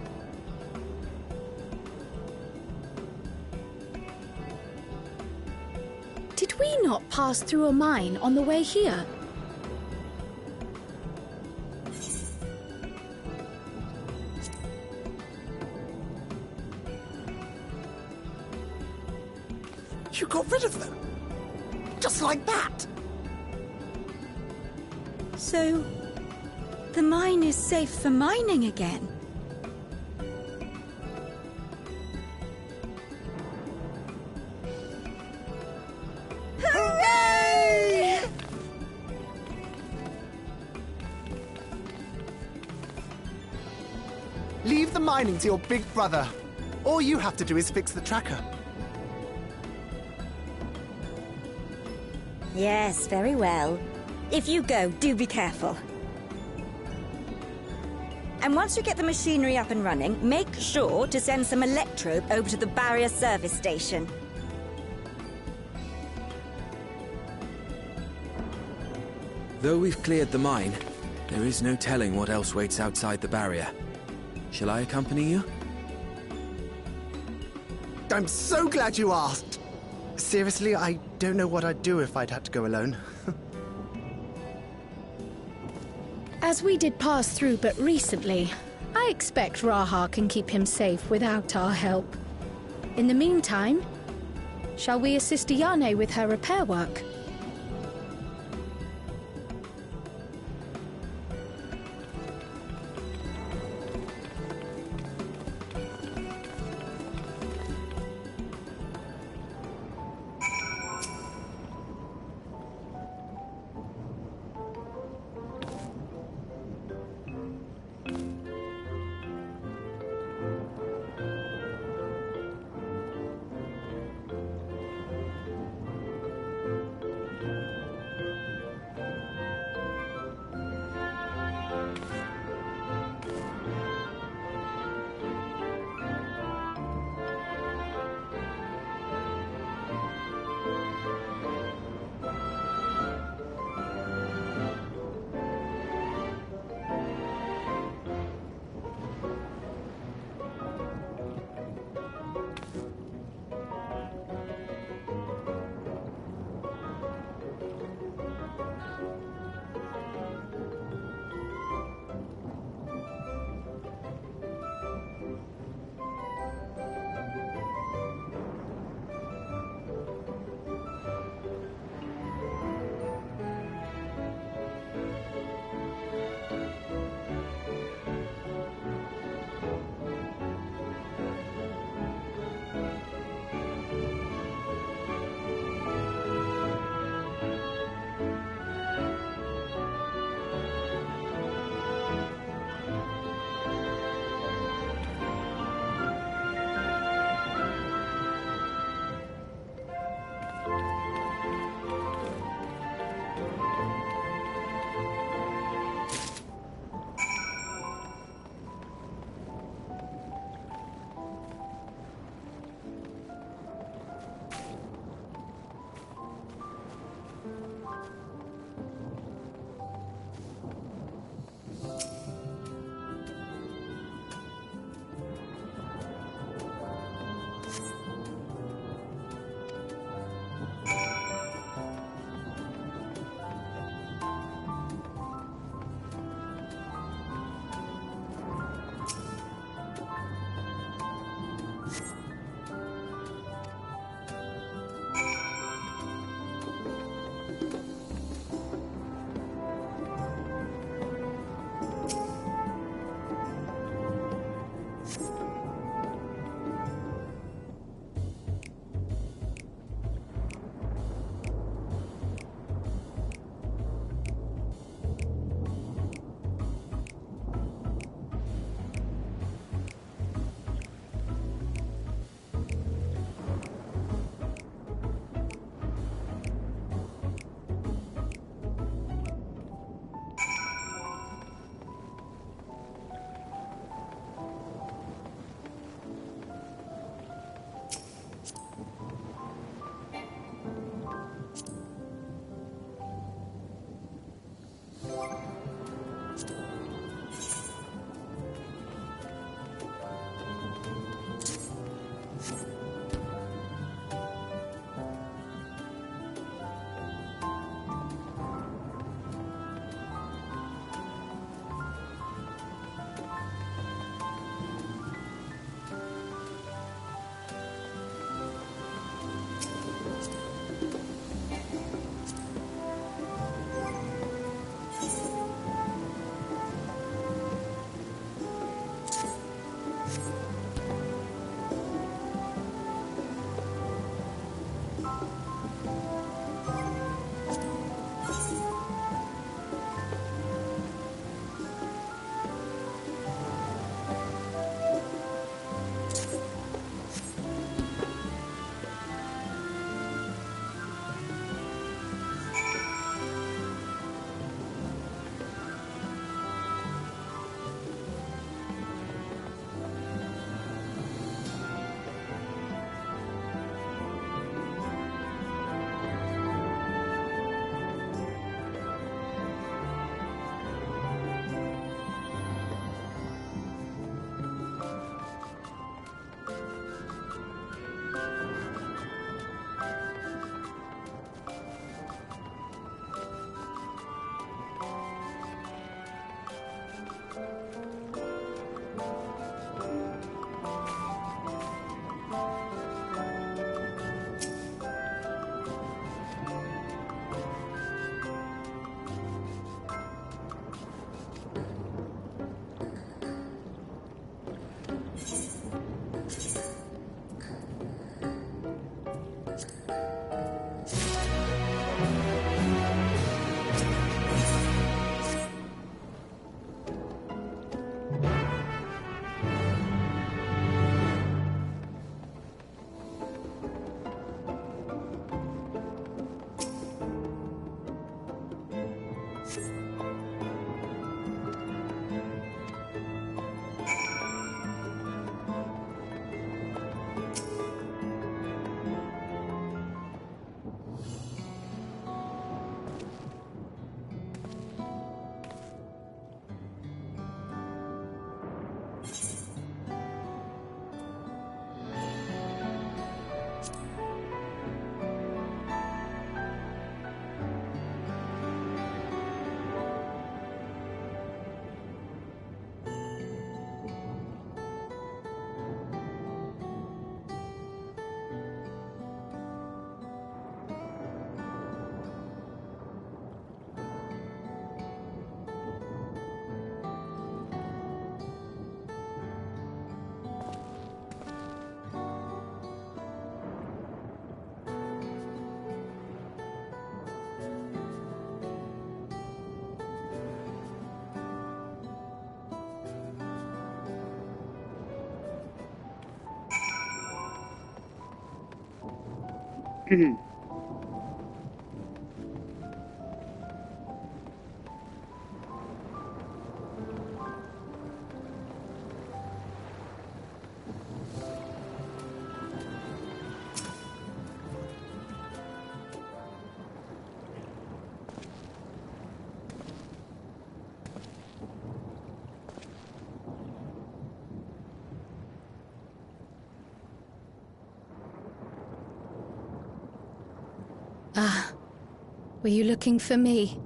Did we not pass through a mine on the way here? You got rid of them? Just like that? So, the mine is safe for mining again? Hooray! Leave the mining to your big brother. All you have to do is fix the tracker. Yes, very well. If you go, do be careful. And once you get the machinery up and running, make sure to send some Electrope over to the barrier service station. Though we've cleared the mine, there is no telling what else waits outside the barrier. Shall I accompany you? I'm so glad you asked. Seriously, I don't know what I'd do if I'd had to go alone. As we did pass through but recently, I expect Raha can keep him safe without our help. In the meantime, shall we assist Ayane with her repair work? Ah, were you looking for me?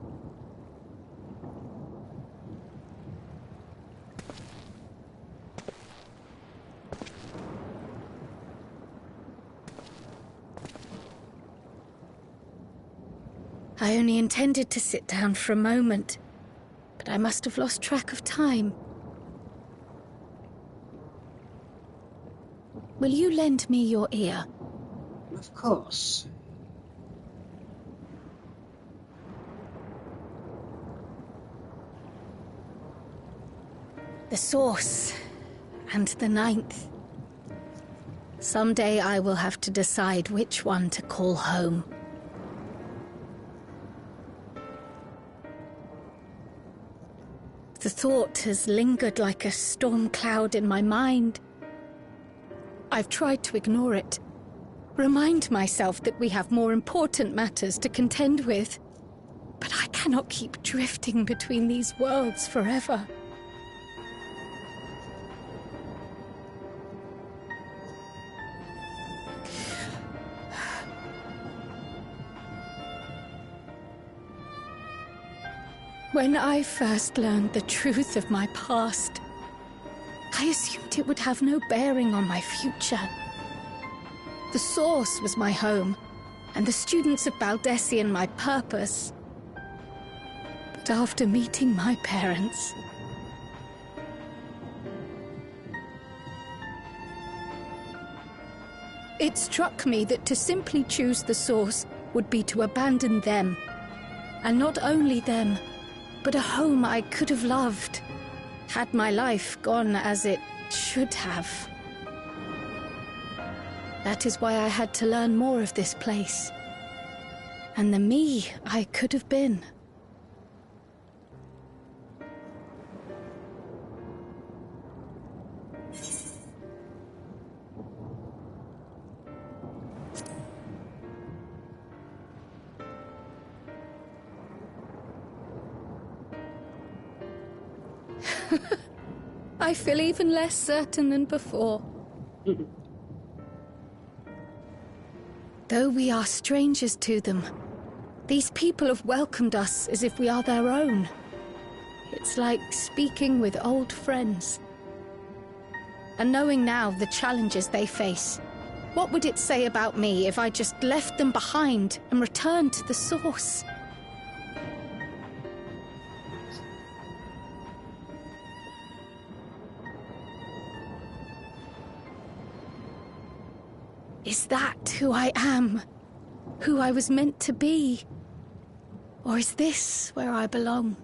I only intended to sit down for a moment, but I must have lost track of time. Will you lend me your ear? Of course. The source, and the ninth. Someday I will have to decide which one to call home. The thought has lingered like a storm cloud in my mind. I've tried to ignore it, remind myself that we have more important matters to contend with. But I cannot keep drifting between these worlds forever. When I first learned the truth of my past, I assumed it would have no bearing on my future. The Source was my home, and the students of Baldessian my purpose. But after meeting my parents, it struck me that to simply choose the Source would be to abandon them. And not only them, but a home I could have loved, had my life gone as it should have. That is why I had to learn more of this place, and the me I could have been. I feel even less certain than before. Though we are strangers to them, these people have welcomed us as if we are their own. It's like speaking with old friends. And knowing now the challenges they face, what would it say about me if I just left them behind and returned to the Source? Is that who I am? Who I was meant to be? Or is this where I belong?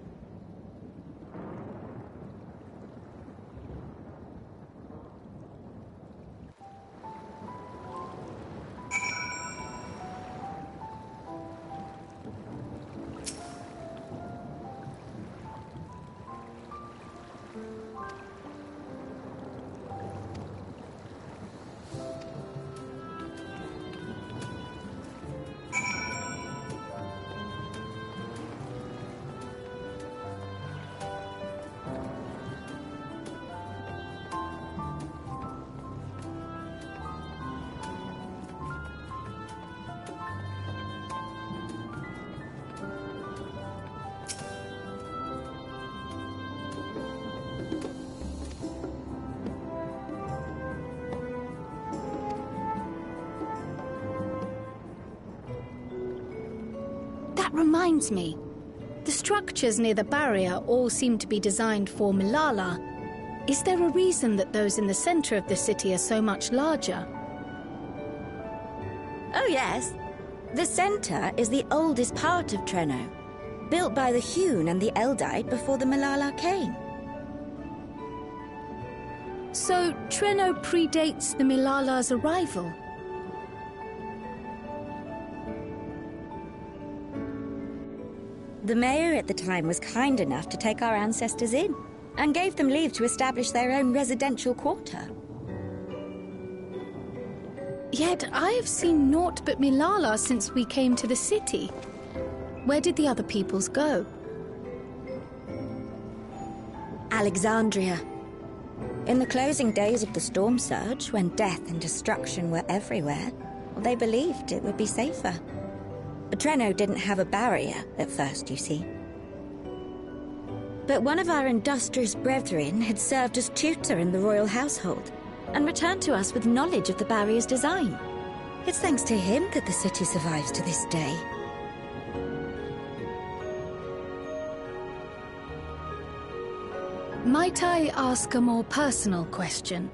reminds me. The structures near the barrier all seem to be designed for Milala. Is there a reason that those in the center of the city are so much larger? Oh yes. The center is the oldest part of Treno, built by the Hewn and the Eldite before the Milala came. So Treno predates the Milala's arrival? The mayor at the time was kind enough to take our ancestors in, and gave them leave to establish their own residential quarter. Yet I have seen naught but Milala since we came to the city. Where did the other peoples go? Alexandria. In the closing days of the storm surge, when death and destruction were everywhere, they believed it would be safer. Treno didn't have a barrier at first, you see. But one of our industrious brethren had served as tutor in the royal household, and returned to us with knowledge of the barrier's design. It's thanks to him that the city survives to this day. Might I ask a more personal question?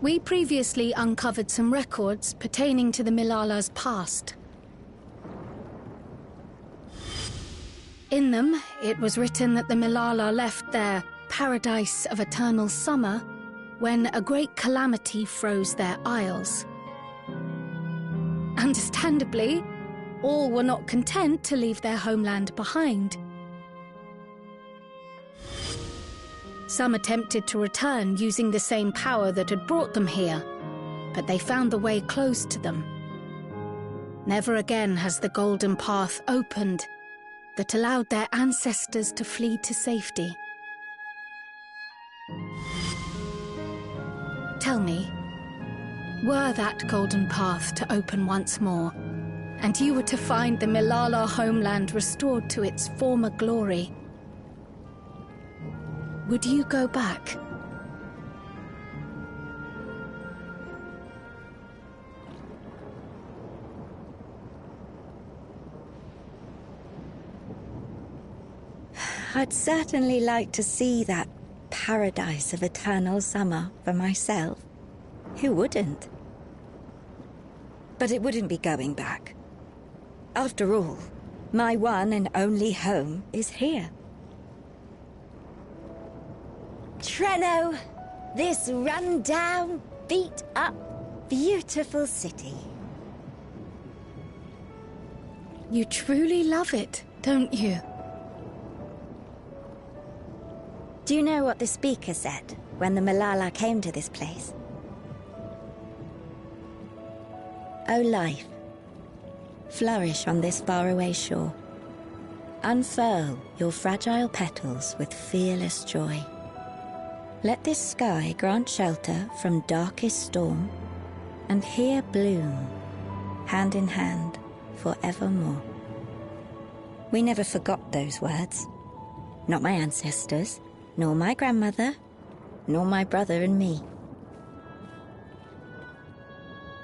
We previously uncovered some records pertaining to the Milala's past. In them, it was written that the Milala left their paradise of eternal summer when a great calamity froze their isles. Understandably, all were not content to leave their homeland behind. Some attempted to return using the same power that had brought them here, but they found the way closed to them. Never again has the golden path opened that allowed their ancestors to flee to safety. Tell me, were that golden path to open once more, and you were to find the Milala homeland restored to its former glory, would you go back? I'd certainly like to see that paradise of eternal summer for myself. Who wouldn't? But it wouldn't be going back. After all, my one and only home is here. Treno, this run-down, beat-up, beautiful city. You truly love it, don't you? Do you know what the speaker said when the Milala came to this place? O life, flourish on this faraway shore. Unfurl your fragile petals with fearless joy. Let this sky grant shelter from darkest storm, and here bloom, hand in hand, forevermore. We never forgot those words. Not my ancestors, nor my grandmother, nor my brother and me.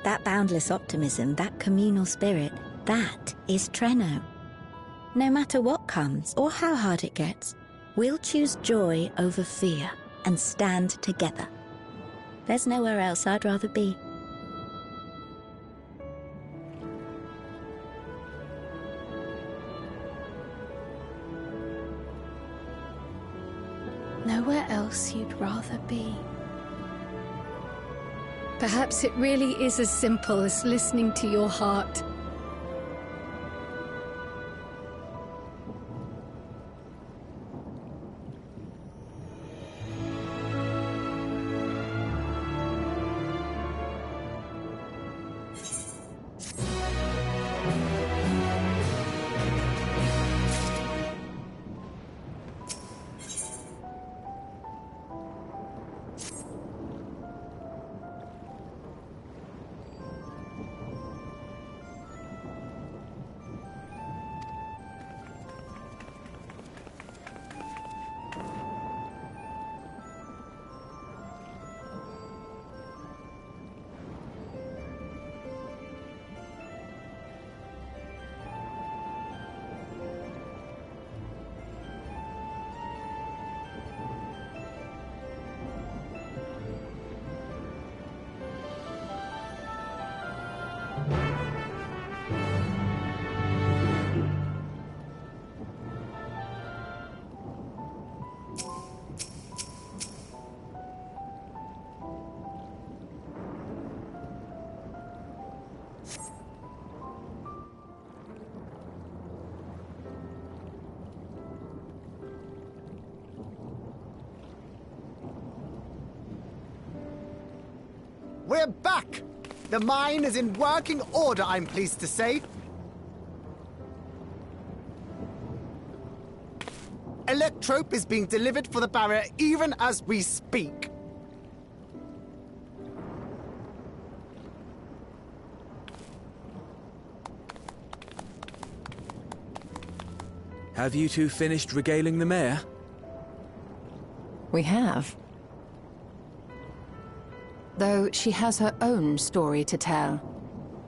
That boundless optimism, that communal spirit, that is Treno. No matter what comes, or how hard it gets, we'll choose joy over fear and stand together. There's nowhere else I'd rather be. Nowhere else you'd rather be. Perhaps it really is as simple as listening to your heart. We're back! The mine is in working order, I'm pleased to say. Electrope is being delivered for the barrier even as we speak. Have you two finished regaling the mayor? We have. Though she has her own story to tell.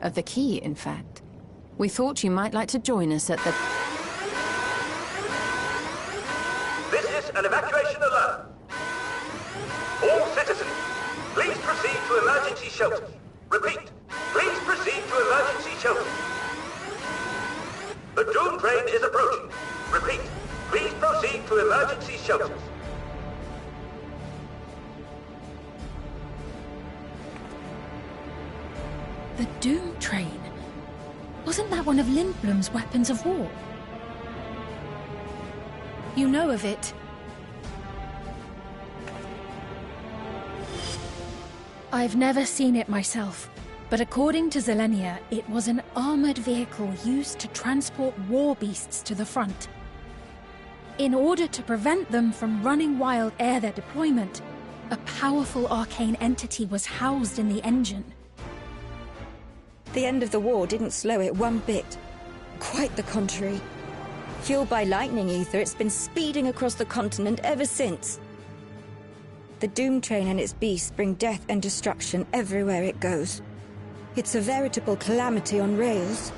Of the key, in fact. We thought you might like to join us at the... This is an evacuation alert. All citizens, please proceed to emergency shelters. Repeat, please proceed to emergency shelters. The Doom train is approaching. Repeat, please proceed to emergency shelters. The Doom train? Wasn't that one of Lindblom's weapons of war? You know of it. I've never seen it myself, but according to Zelenia, it was an armored vehicle used to transport war beasts to the front. In order to prevent them from running wild ere their deployment, a powerful arcane entity was housed in the engine. The end of the war didn't slow it one bit. Quite the contrary. Fueled by lightning ether, it's been speeding across the continent ever since. The Doom train and its beasts bring death and destruction everywhere it goes. It's a veritable calamity on rails.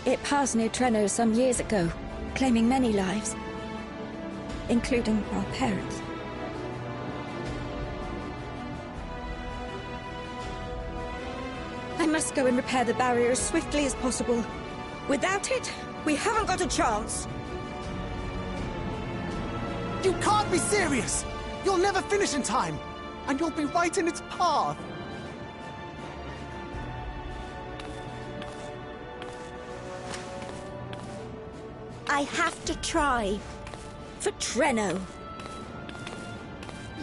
It passed near Treno some years ago, claiming many lives, including our parents. I must go and repair the barrier as swiftly as possible. Without it, we haven't got a chance. You can't be serious! You'll never finish in time, and you'll be right in its path. I have to try. For Treno.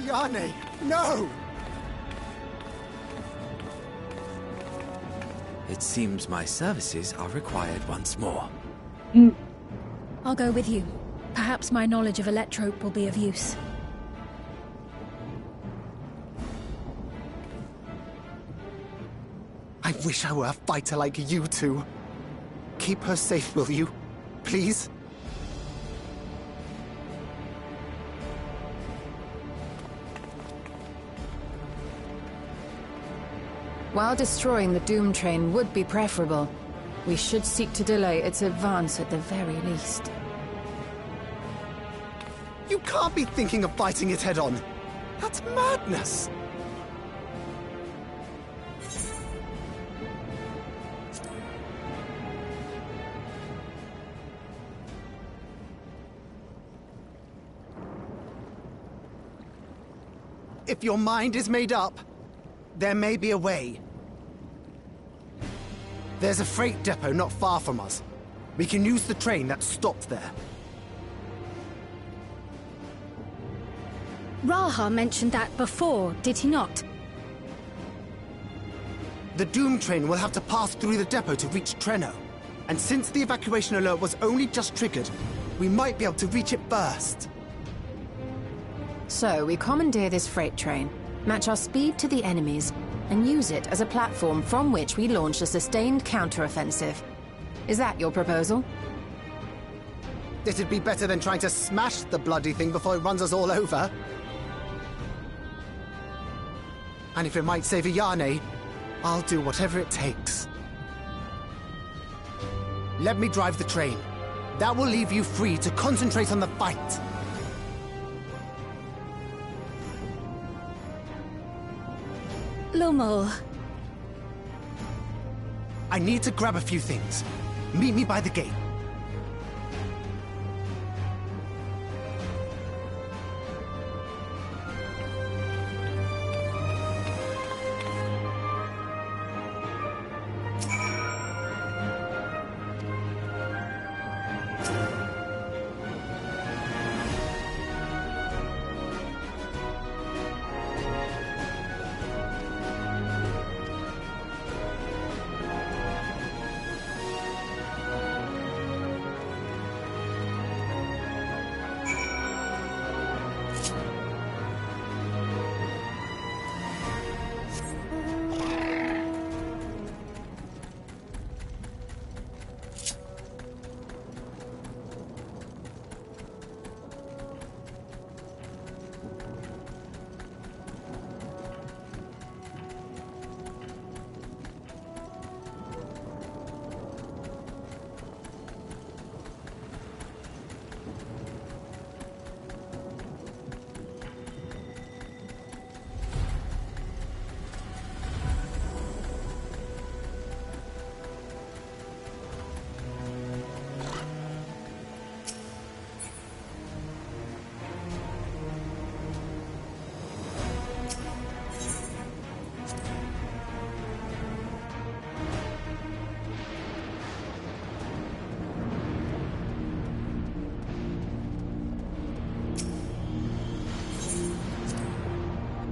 Yane, no! It seems my services are required once more. I'll go with you. Perhaps my knowledge of Electrope will be of use. I wish I were a fighter like you two. Keep her safe, will you? Please? While destroying the Doom train would be preferable, we should seek to delay its advance at the very least. You can't be thinking of fighting it head-on. That's madness! If your mind is made up, there may be a way. There's a freight depot not far from us. We can use the train that stopped there. Raha mentioned that before, did he not? The Doom train will have to pass through the depot to reach Treno. And since the evacuation alert was only just triggered, we might be able to reach it first. So, we commandeer this freight train, match our speed to the enemy's, and use it as a platform from which we launch a sustained counter-offensive. Is that your proposal? It'd be better than trying to smash the bloody thing before it runs us all over. And if it might save Yane, I'll do whatever it takes. Let me drive the train. That will leave you free to concentrate on the fight. Lumel. I need to grab a few things. Meet me by the gate.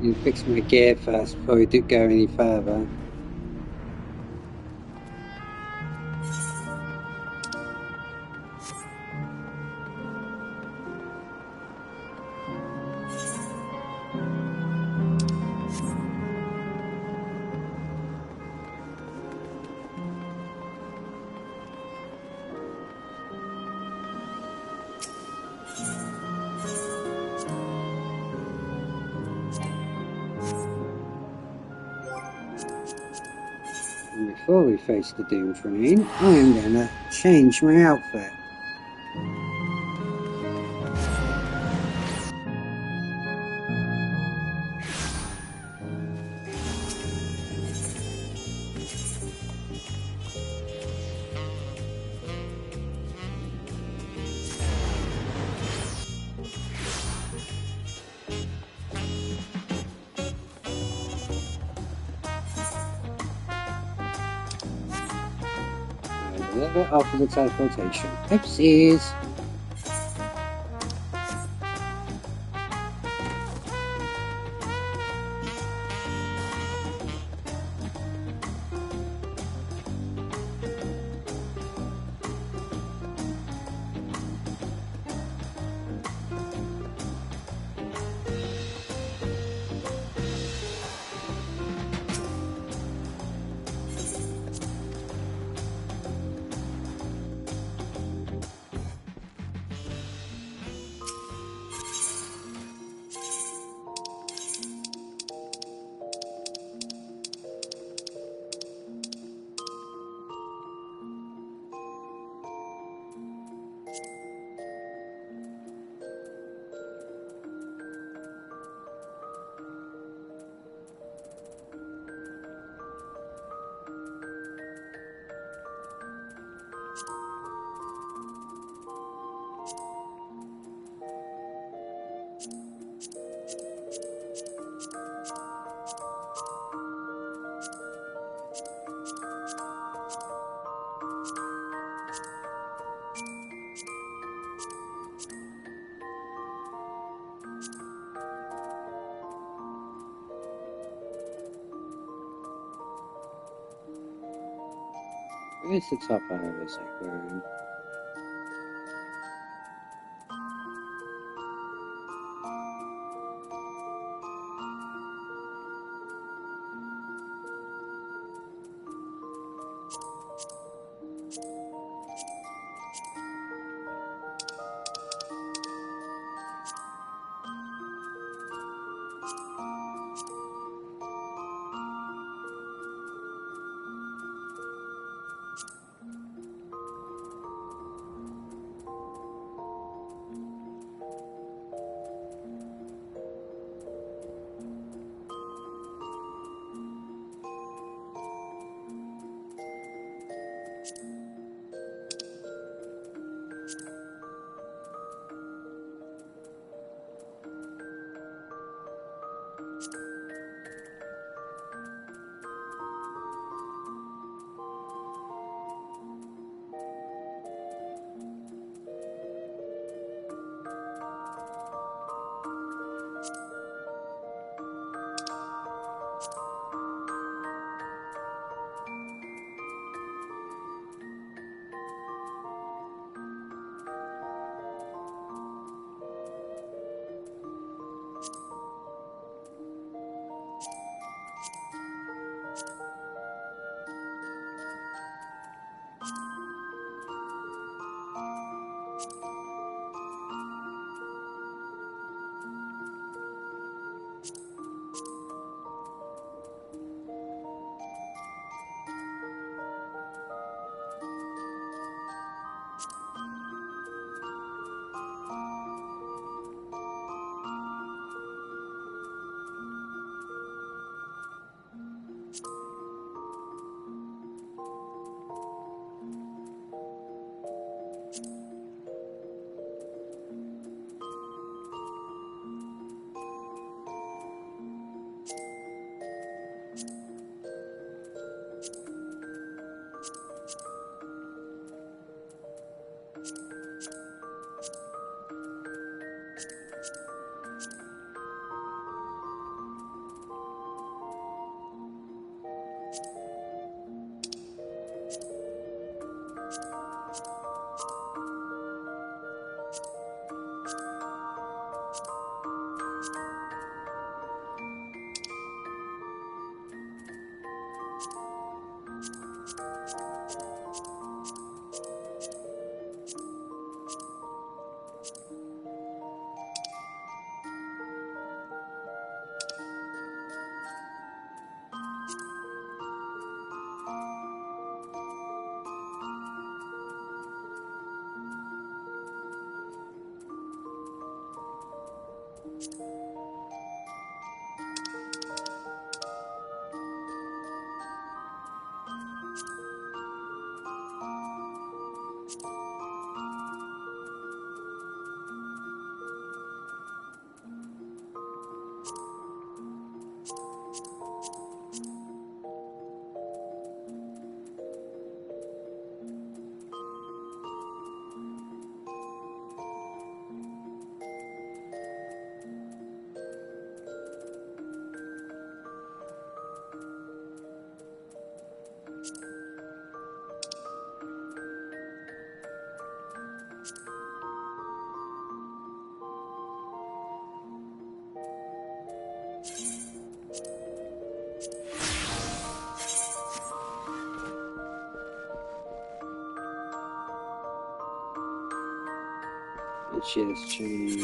You fix my gear first before we do go any further. Before we face the Doom Train, I am gonna change my outfit. A little bit off of the teleportation. Oopsies! Where's the top out of this aquarium? Let's share this change.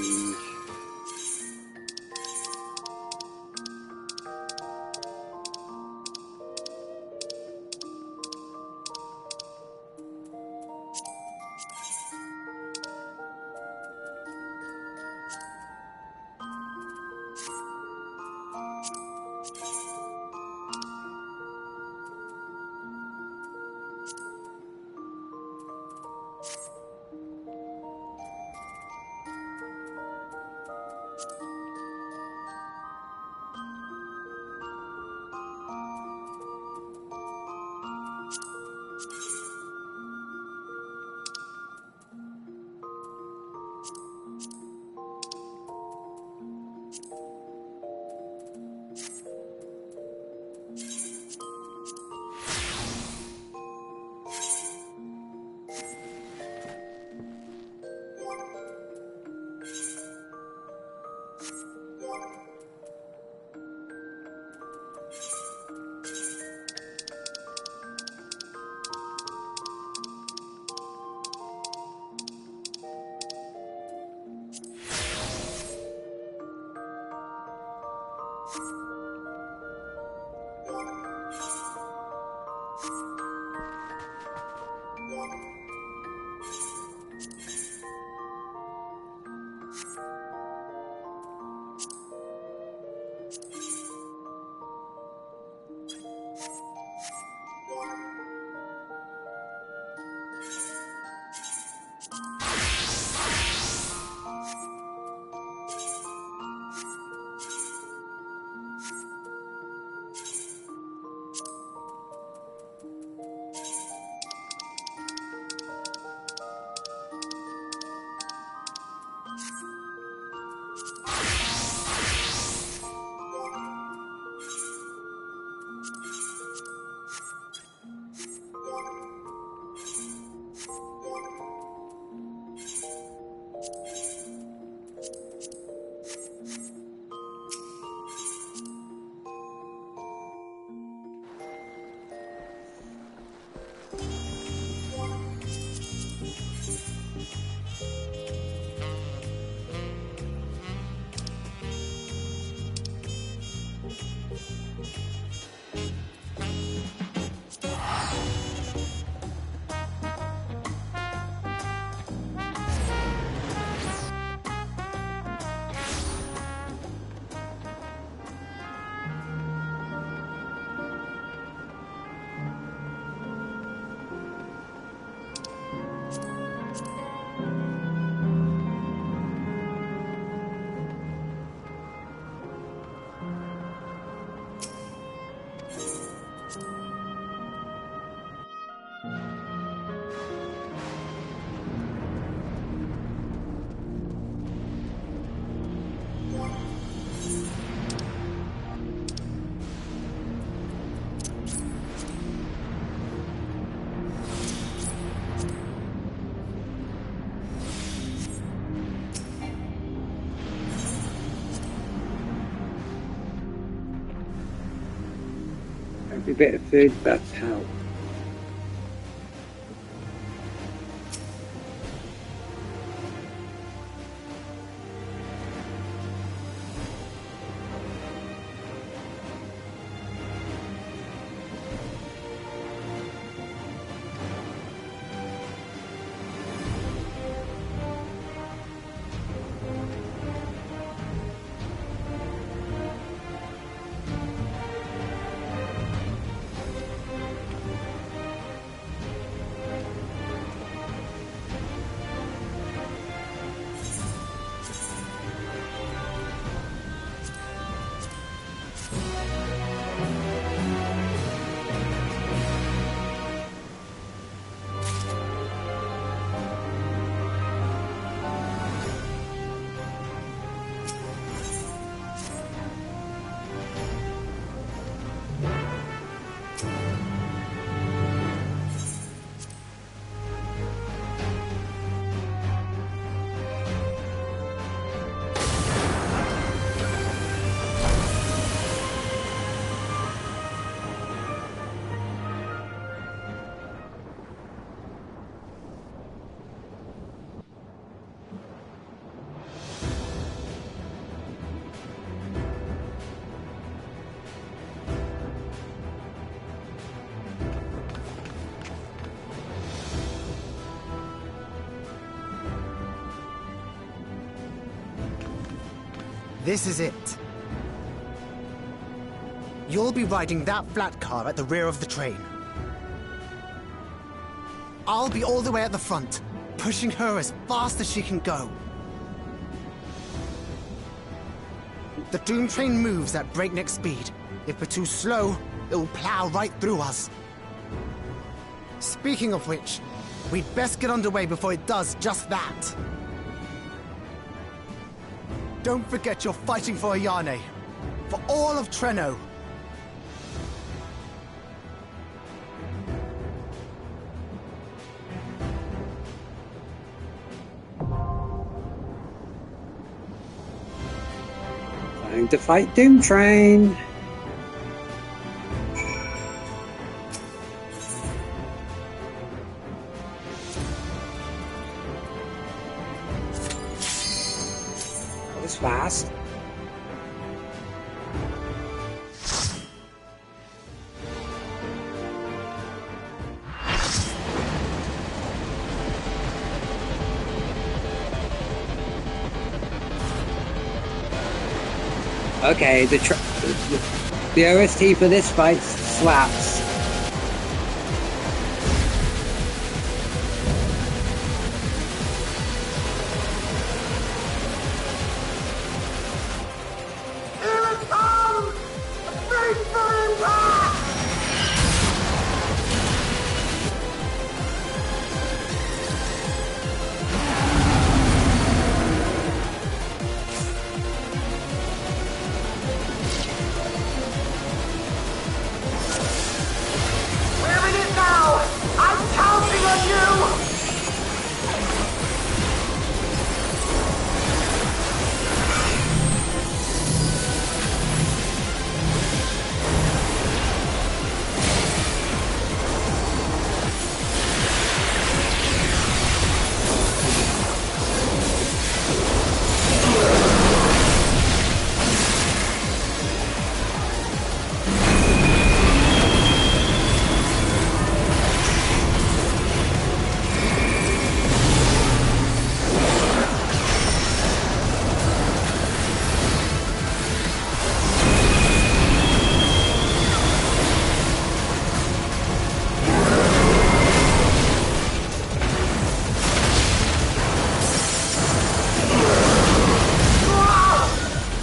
A bit of food, that's help. This is it. You'll be riding that flat car at the rear of the train. I'll be all the way at the front, pushing her as fast as she can go. The Doom train moves at breakneck speed. If we're too slow, it will plow right through us. Speaking of which, we'd best get underway before it does just that. Don't forget you're fighting for Ayane. For all of Treno. Time to fight Doom Train. That was fast. Okay, the OST for this fight slaps. Here it comes! Brace for impact! We're in it now! I'm counting on you!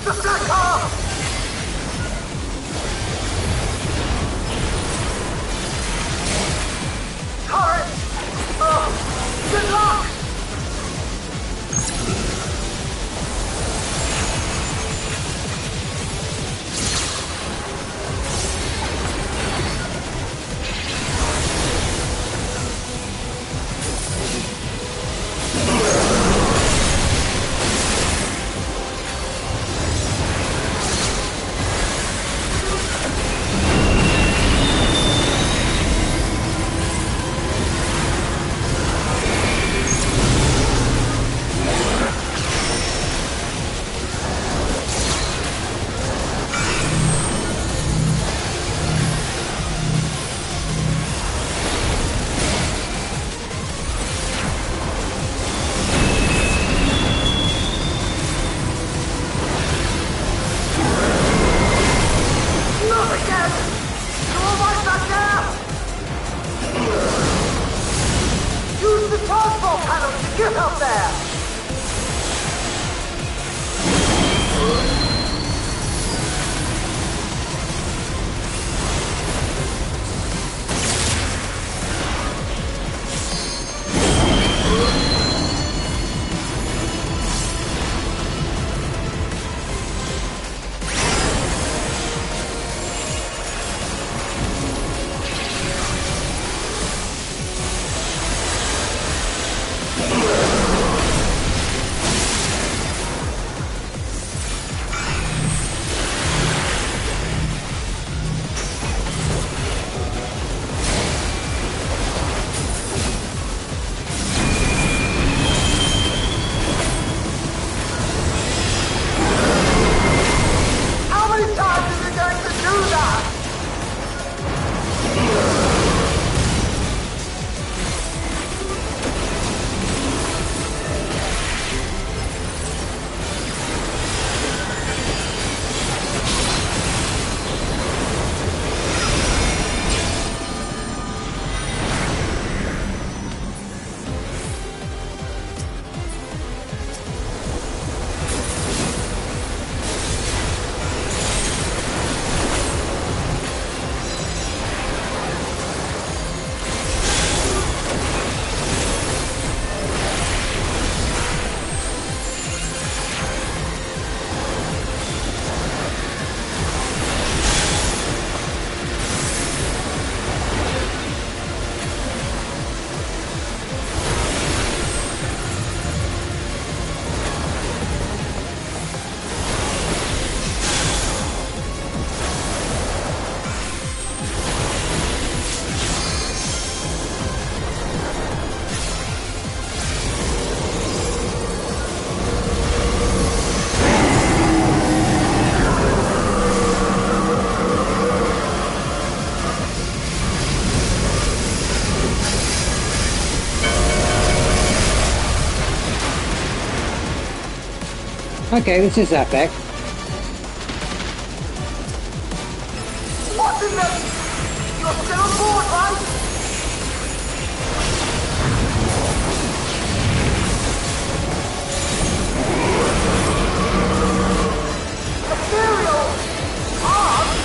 The black car! Turret! Oh, good luck! Not again! You're almost back there! Use the transport panel to get up there! Okay, this is epic. What's in there? You're still on board, right? Material! Arms!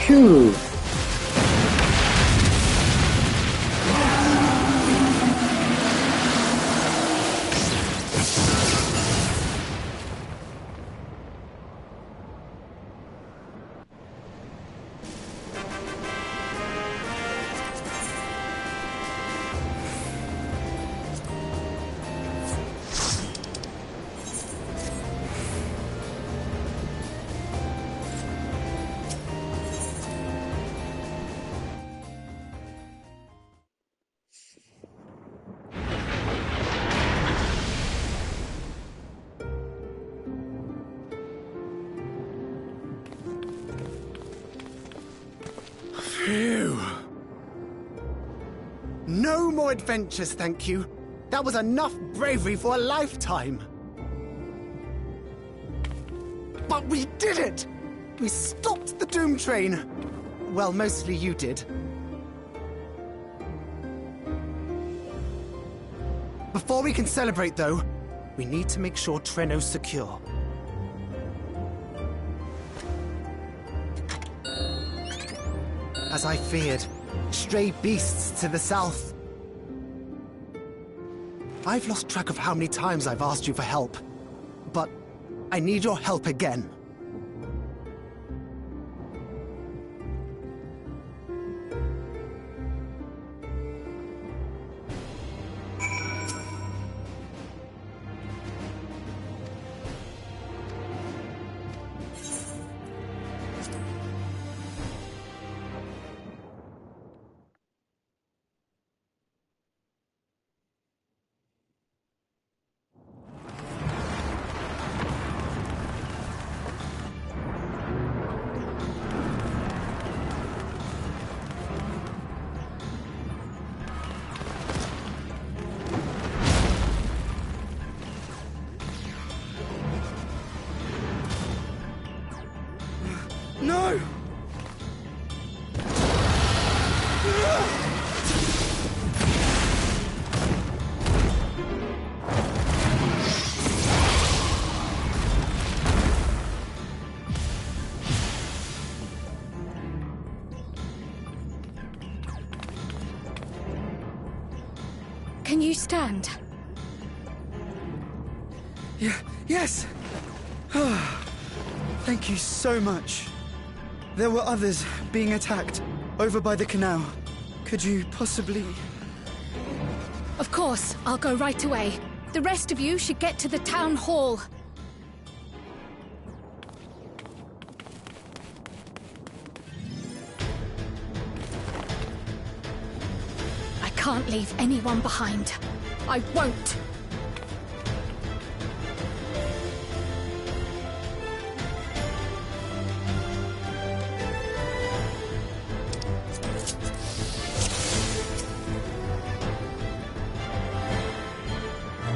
Phew. Phew. No more adventures, thank you. That was enough bravery for a lifetime. But we did it! We stopped the Doom Train. Well, mostly you did. Before we can celebrate, though, we need to make sure Treno's secure. As I feared, stray beasts to the south. I've lost track of how many times I've asked you for help, but I need your help again. No! Can you stand? Yes! Thank you so much. There were others being attacked over by the canal. Could you possibly... Of course, I'll go right away. The rest of you should get to the town hall. I can't leave anyone behind. I won't!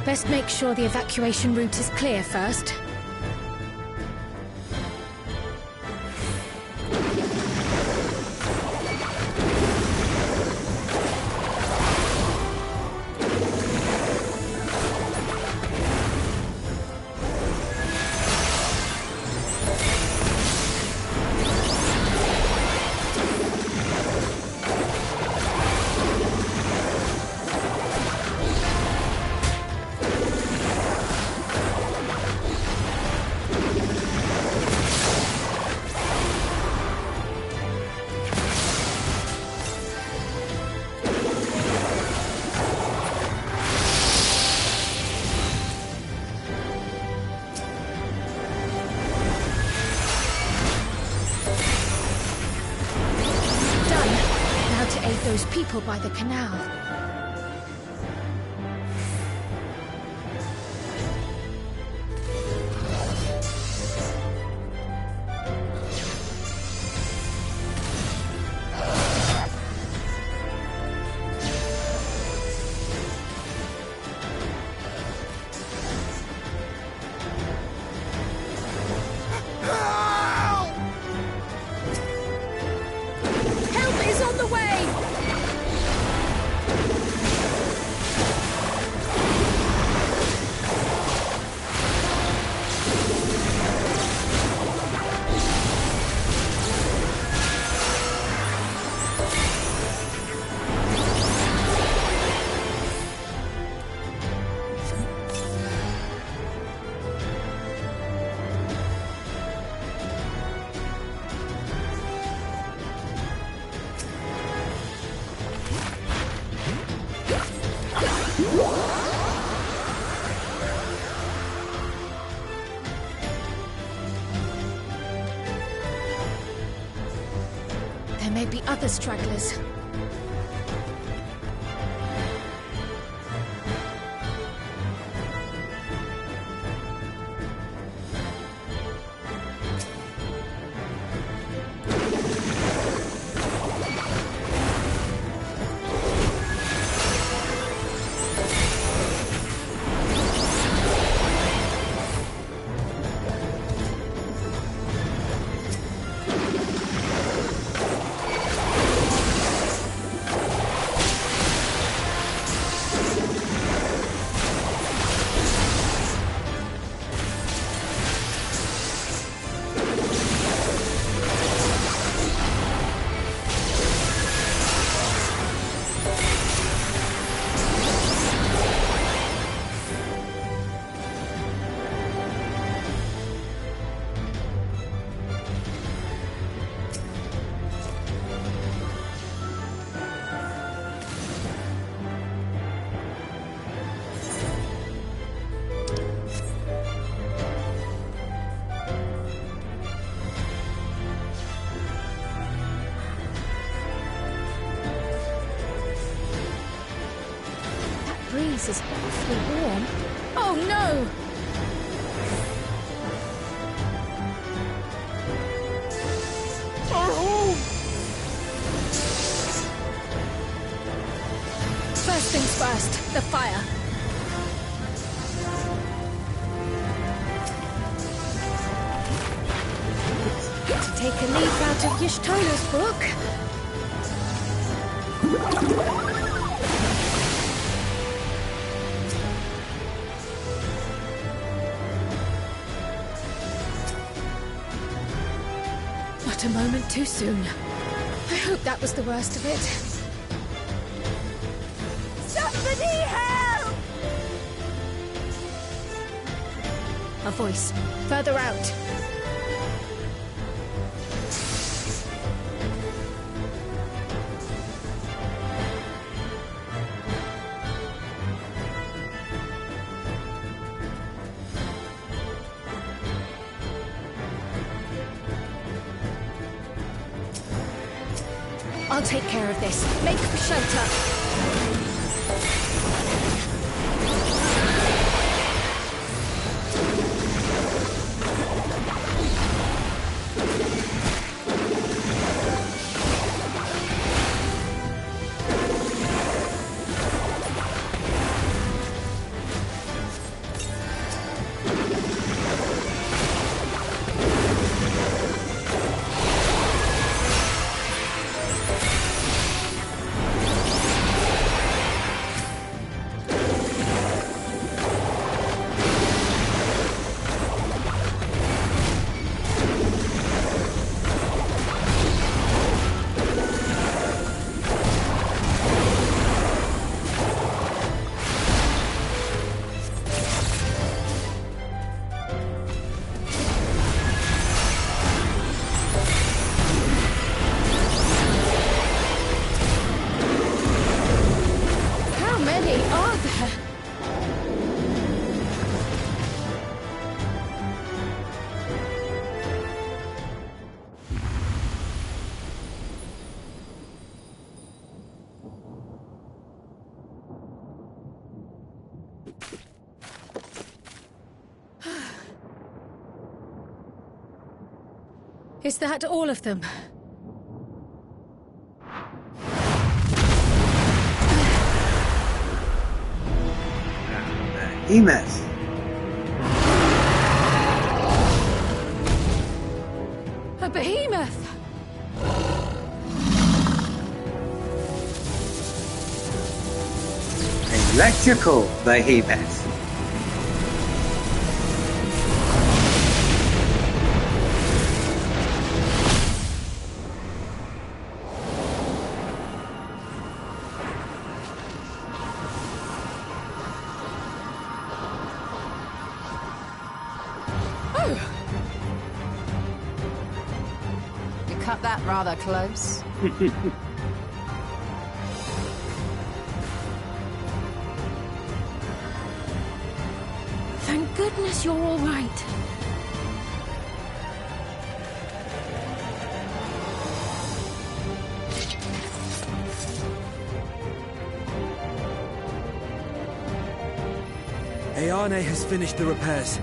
Best make sure the evacuation route is clear first. Those people by the canal. Help is on the way! There may be other stragglers. breeze is awfully warm. Oh no! Our home! First things first, the fire. To take a leaf out of Y'shtola's book. Not a moment too soon. I hope that was the worst of it. Somebody help! A voice. Further out. I'll take care of this. Make for shelter. Is that all of them? Behemoth. A behemoth! Electrical behemoth. You cut that rather close. Thank goodness you're all right. Ayane has finished the repairs.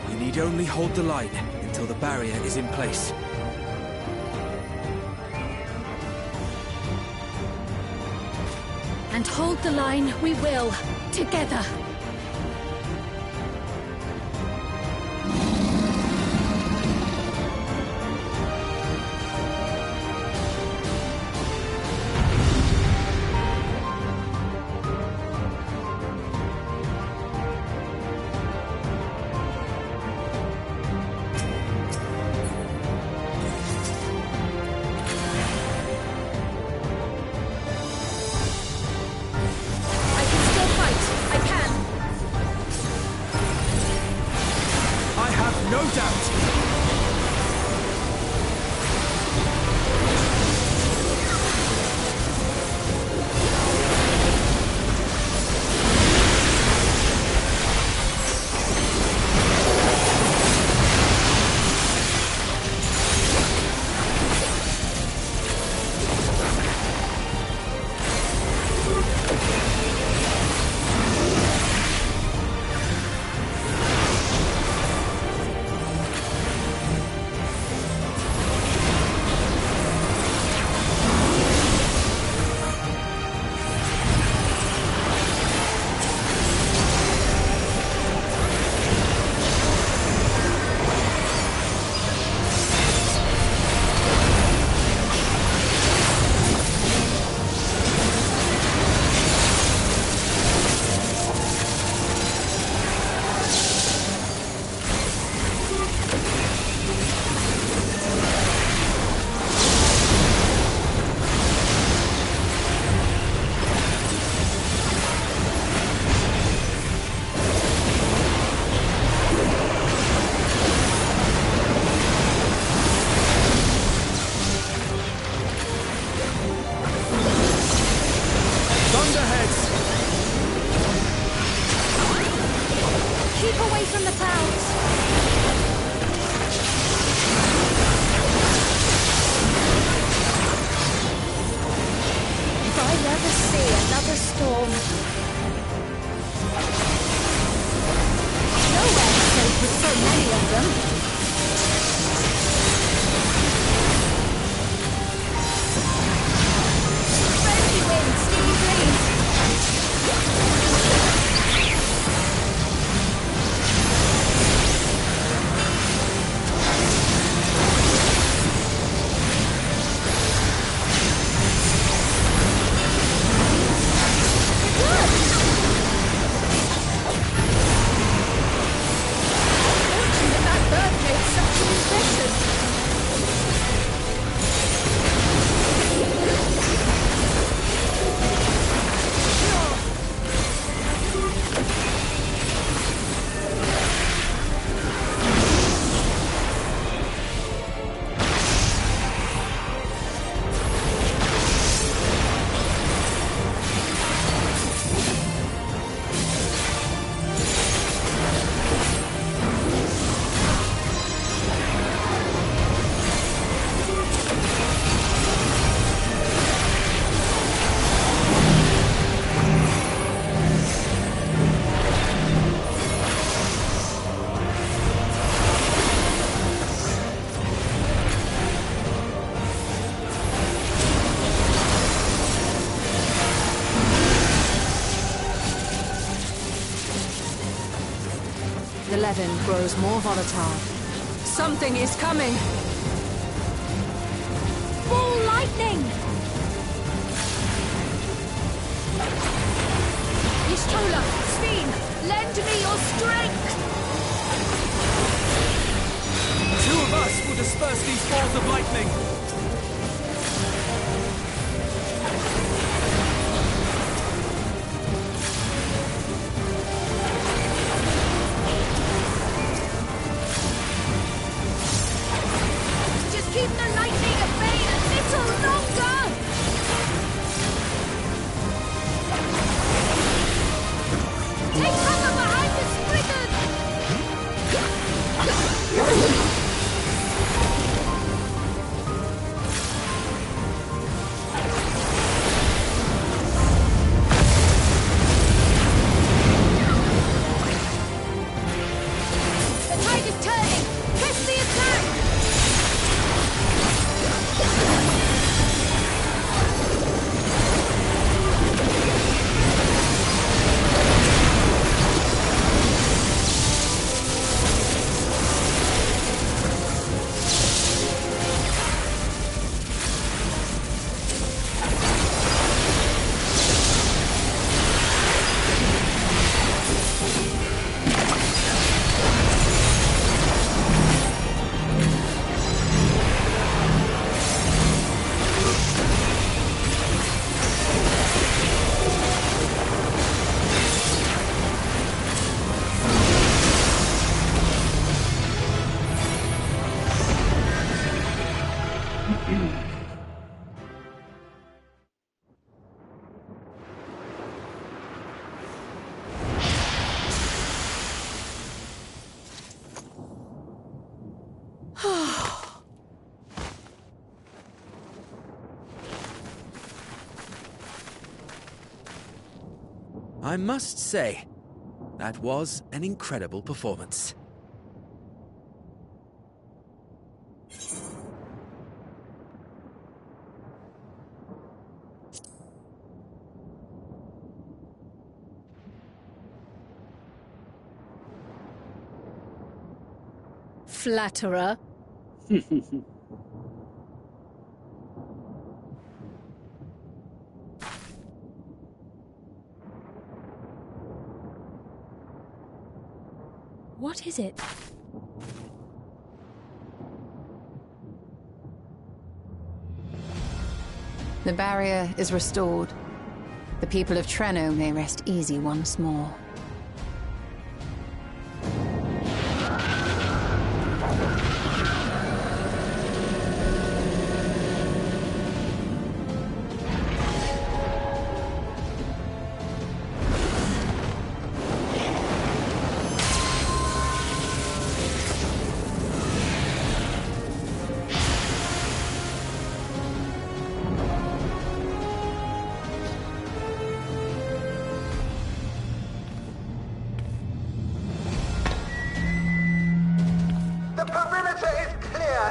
We need only hold the line until the barrier is in place. And hold the line we will, together. I can still fight. I can. be another storm. Nowhere safe with so many of them. Frenzy wind, sticky breeze. The Levin grows more volatile. Something is coming! Ball lightning! Ishtola, Sveen, lend me your strength! 2 of us will disperse these balls of lightning! Keep the lightning at bay a little longer! Take cover behind the spriggan! The tide is turning! Press the attack! I must say, that was an incredible performance. Flatterer. What is it? The barrier is restored. The people of Treno may rest easy once more.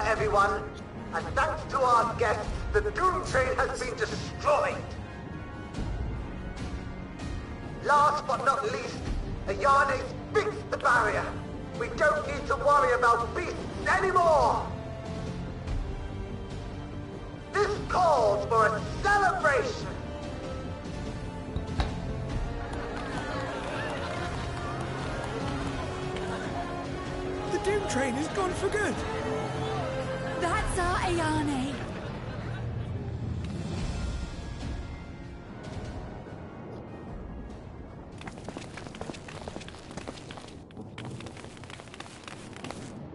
everyone. And thanks to our guests, the Doom Train has been destroyed. Last but not least, Ayane's fixed the barrier. We don't need to worry about beasts anymore. This calls for a celebration. The Doom Train is gone for good. That's our Ayane.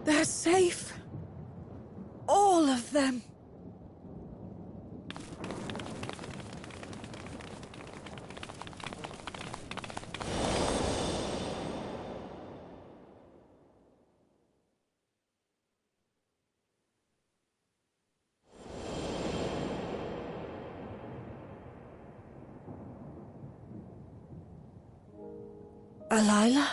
They're safe. All of them. Alila?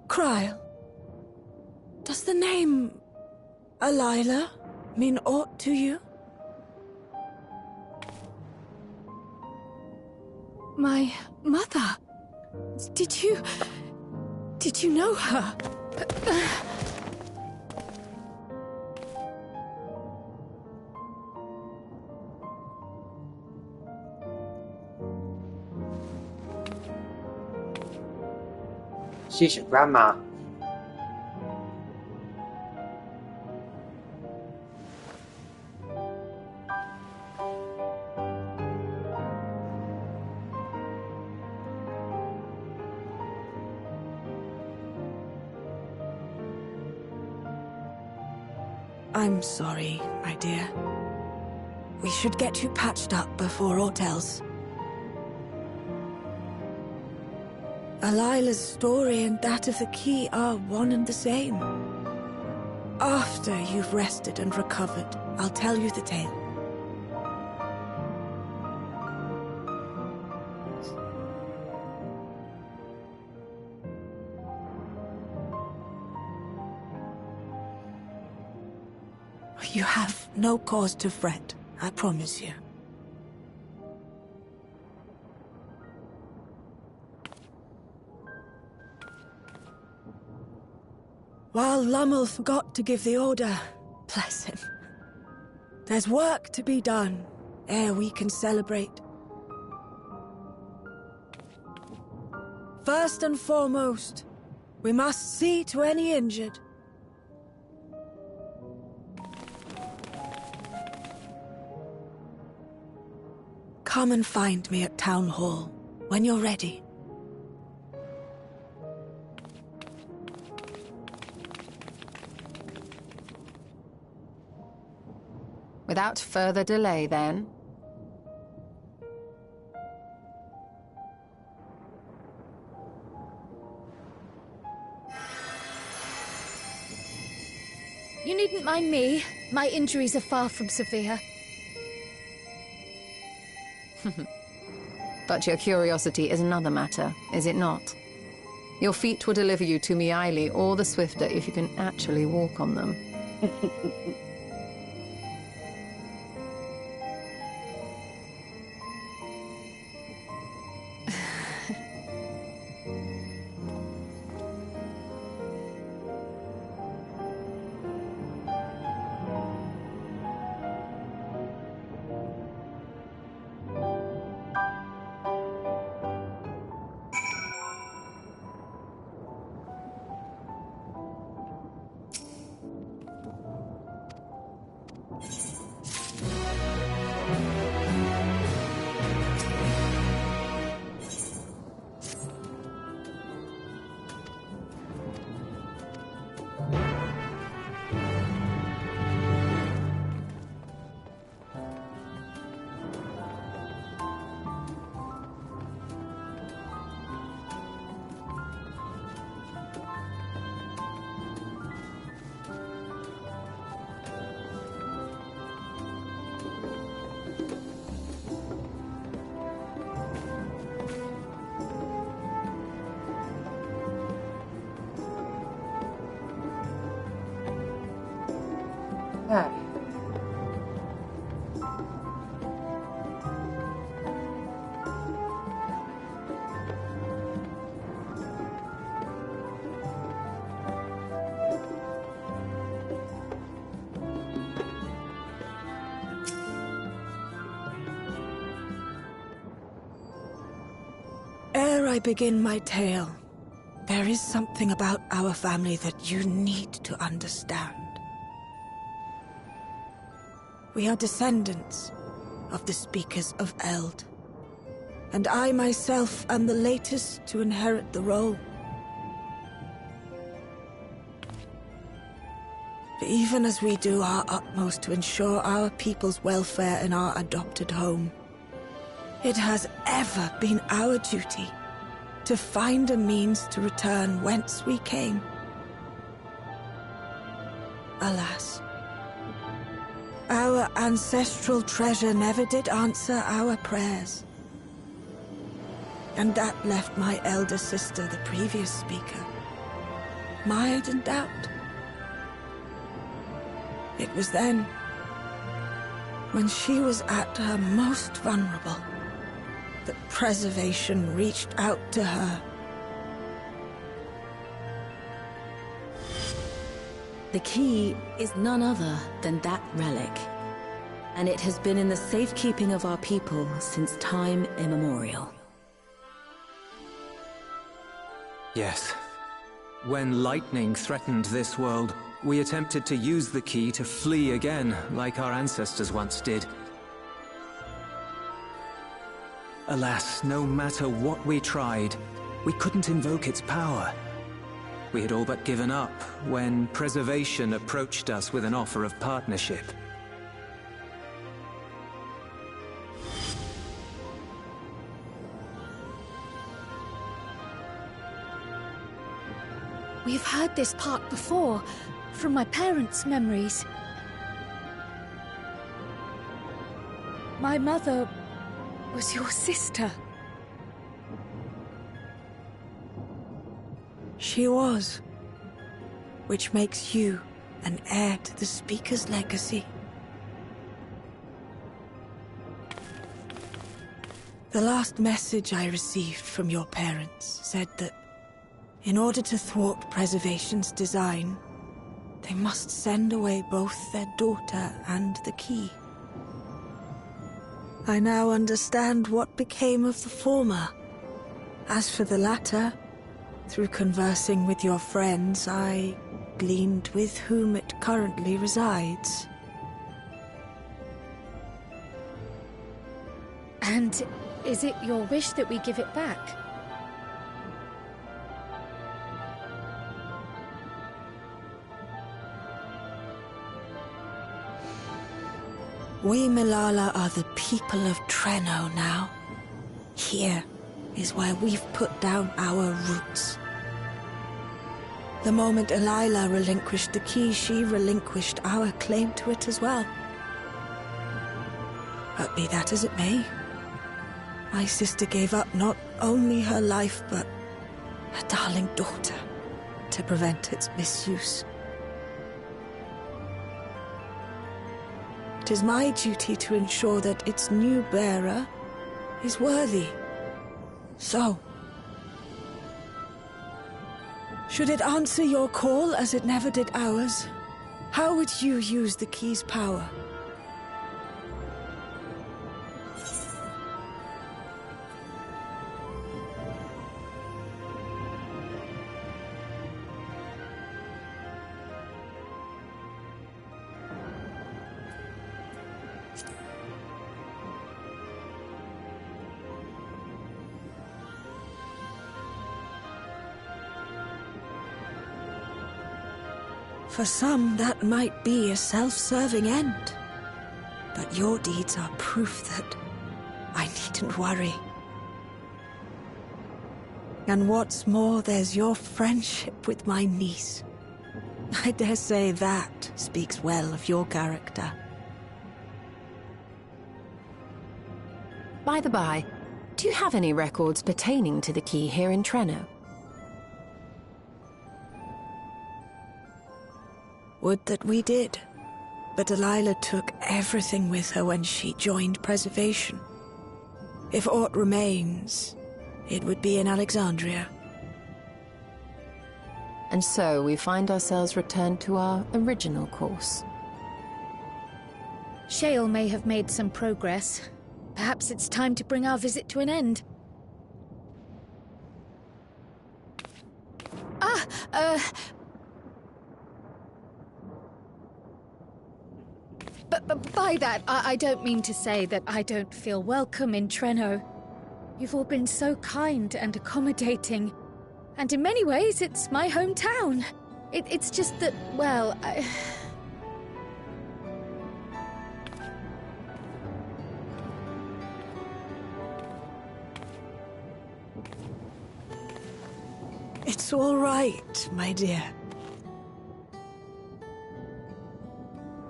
Kryle, does the name Alila mean aught to you? My mother. Did you know her? She's your grandma. I'm sorry, my dear. We should get you patched up before aught else. Alila's story and that of the key are one and the same. After you've rested and recovered, I'll tell you the tale. You have no cause to fret, I promise you. While Lummel forgot to give the order, bless him. There's work to be done, ere we can celebrate. First and foremost, we must see to any injured. Come and find me at Town Hall, when you're ready. Without further delay, then. You needn't mind me. My injuries are far from severe. But your curiosity is another matter, is it not? Your feet will deliver you to Miaili all the swifter if you can actually walk on them. Okay. Ere I begin my tale, there is something about our family that you need to understand. We are descendants of the Speakers of Eld, and I myself am the latest to inherit the role. But even as we do our utmost to ensure our people's welfare in our adopted home, it has ever been our duty to find a means to return whence we came. Alas, our ancestral treasure never did answer our prayers. And that left my elder sister, the previous speaker, mired in doubt. It was then, when she was at her most vulnerable, that preservation reached out to her. The key is none other than that relic, and it has been in the safekeeping of our people since time immemorial. Yes. When lightning threatened this world, we attempted to use the key to flee again, like our ancestors once did. Alas, no matter what we tried, we couldn't invoke its power. We had all but given up when Preservation approached us with an offer of partnership. We've heard this part before, from my parents' memories. My mother was your sister. She was, which makes you an heir to the Speaker's legacy. The last message I received from your parents said that in order to thwart Preservation's design, they must send away both their daughter and the key. I now understand what became of the former. As for the latter, through conversing with your friends, I gleaned with whom it currently resides. And is it your wish that we give it back? We Milala are the people of Treno now. Here is where we've put down our roots. The moment Elila relinquished the key, she relinquished our claim to it as well. But be that as it may, my sister gave up not only her life, but her darling daughter, to prevent its misuse. It is my duty to ensure that its new bearer is worthy. So, should it answer your call as it never did ours, how would you use the key's power? For some, that might be a self-serving end. But your deeds are proof that I needn't worry. And what's more, there's your friendship with my niece. I dare say that speaks well of your character. By the by, do you have any records pertaining to the key here in Treno? Would that we did. but Delilah took everything with her when she joined Preservation. If aught remains, it would be in Alexandria. And so we find ourselves returned to our original course. Shale may have made some progress. Perhaps it's time to bring our visit to an end. But by that, I don't mean to say that I don't feel welcome in Treno. You've all been so kind and accommodating. And in many ways, it's my hometown. It's just that, well, It's all right, my dear.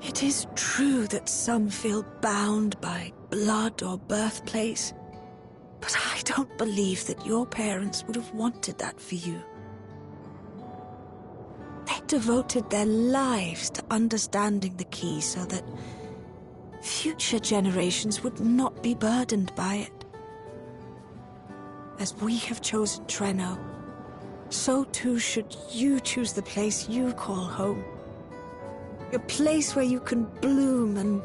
It is true that some feel bound by blood or birthplace, but I don't believe that your parents would have wanted that for you. They devoted their lives to understanding the key so that future generations would not be burdened by it. As we have chosen Treno, so too should you choose the place you call home. A place where you can bloom and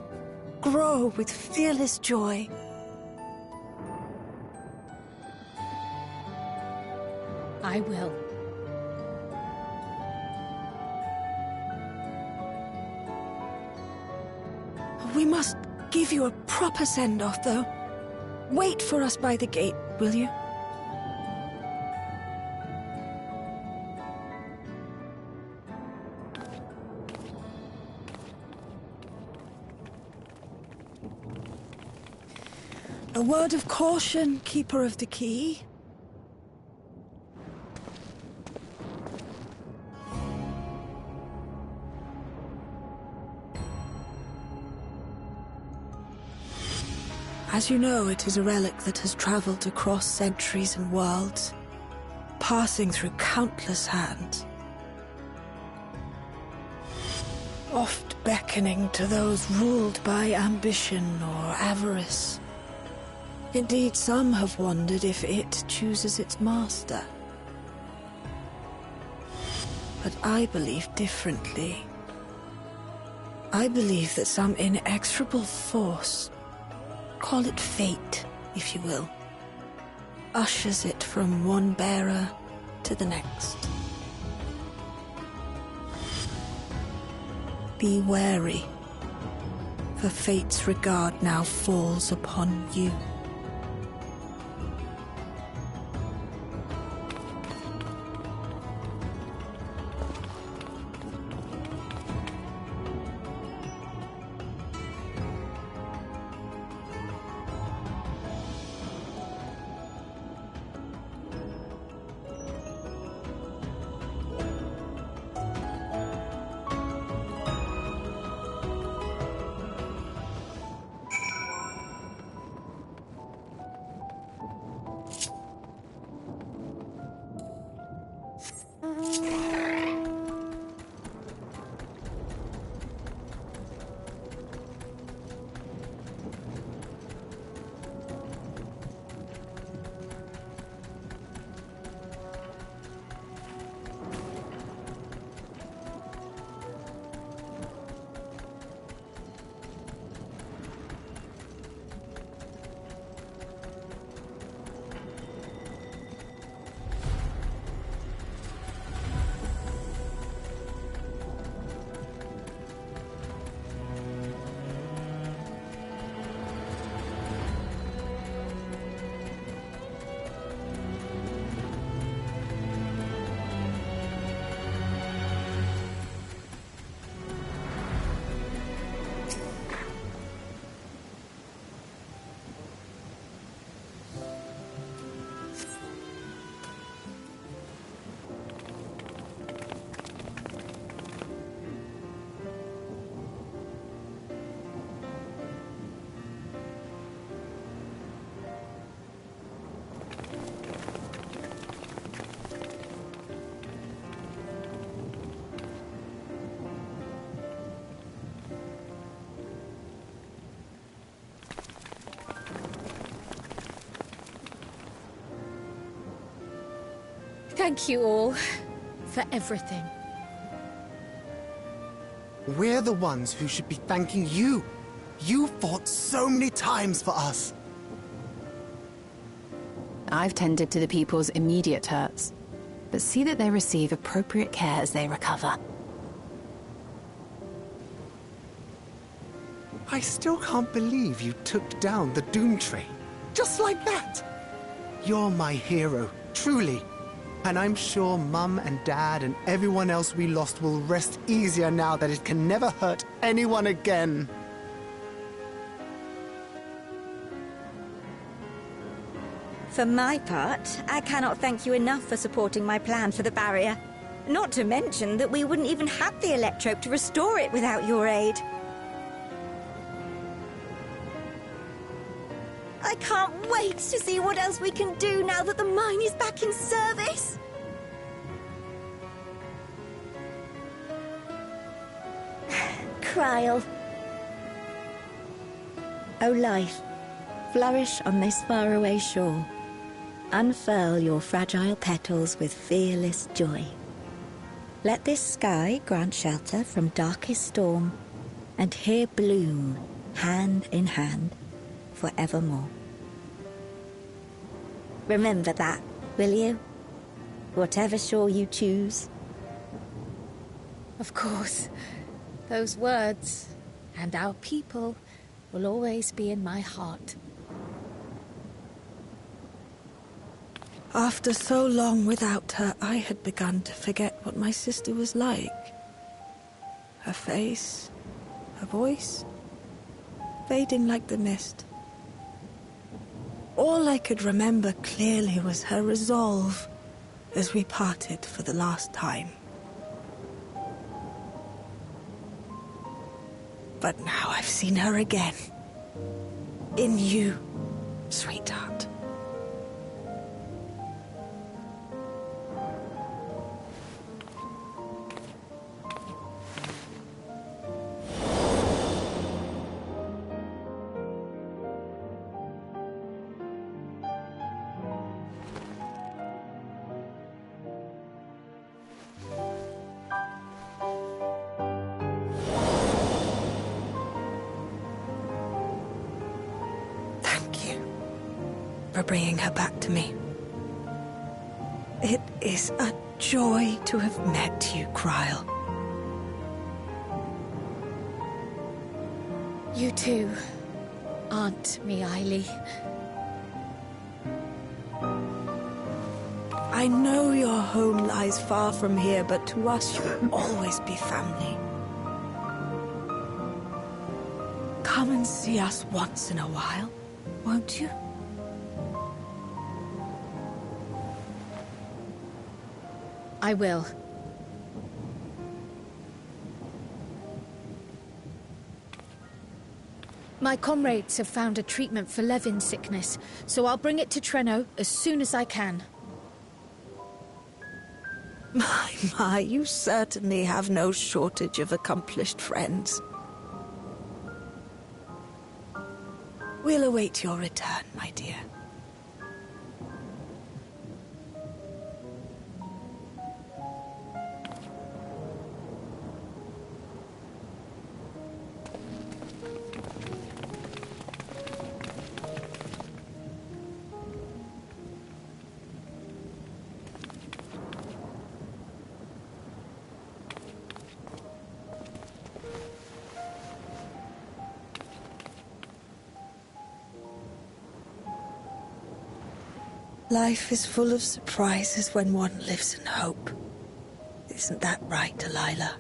grow with fearless joy. I will. We must give you a proper send-off, though. Wait for us by the gate, will you? A word of caution, Keeper of the Key. As you know, it is a relic that has traveled across centuries and worlds, passing through countless hands. Oft beckoning to those ruled by ambition or avarice. Indeed, some have wondered if it chooses its master. But I believe differently. I believe that some inexorable force, call it fate, if you will, ushers it from one bearer to the next. Be wary, for fate's regard now falls upon you. Thank you all for everything. We're the ones who should be thanking you. You fought so many times for us. I've tended to the people's immediate hurts, but see that they receive appropriate care as they recover. I still can't believe you took down the Doom Train. Just like that. You're my hero, truly. And I'm sure Mum and Dad and everyone else we lost will rest easier now that it can never hurt anyone again. For my part, I cannot thank you enough for supporting my plan for the barrier. Not to mention that we wouldn't even have the Electrope to restore it without your aid. I can't wait to see what else we can do now that the mine is back in service. Kryl. O life, flourish on this faraway shore. Unfurl your fragile petals with fearless joy. Let this sky grant shelter from darkest storm, and here bloom, hand in hand, forevermore. Remember that, will you? Whatever shore you choose. Of course. Those words, and our people, will always be in my heart. After so long without her, I had begun to forget what my sister was like. Her face, her voice, fading like the mist. All I could remember clearly was her resolve as we parted for the last time. But now I've seen her again. In you, sweetheart. For bringing her back to me. It is a joy to have met you, Kryl. You too, Aunt Miaili. I know your home lies far from here, but to us you will always be family. Come and see us once in a while, won't you? I will. My comrades have found a treatment for Levin sickness, so I'll bring it to Treno as soon as I can. My, you certainly have no shortage of accomplished friends. We'll await your return, my dear. Life is full of surprises when one lives in hope. Isn't that right, Delilah?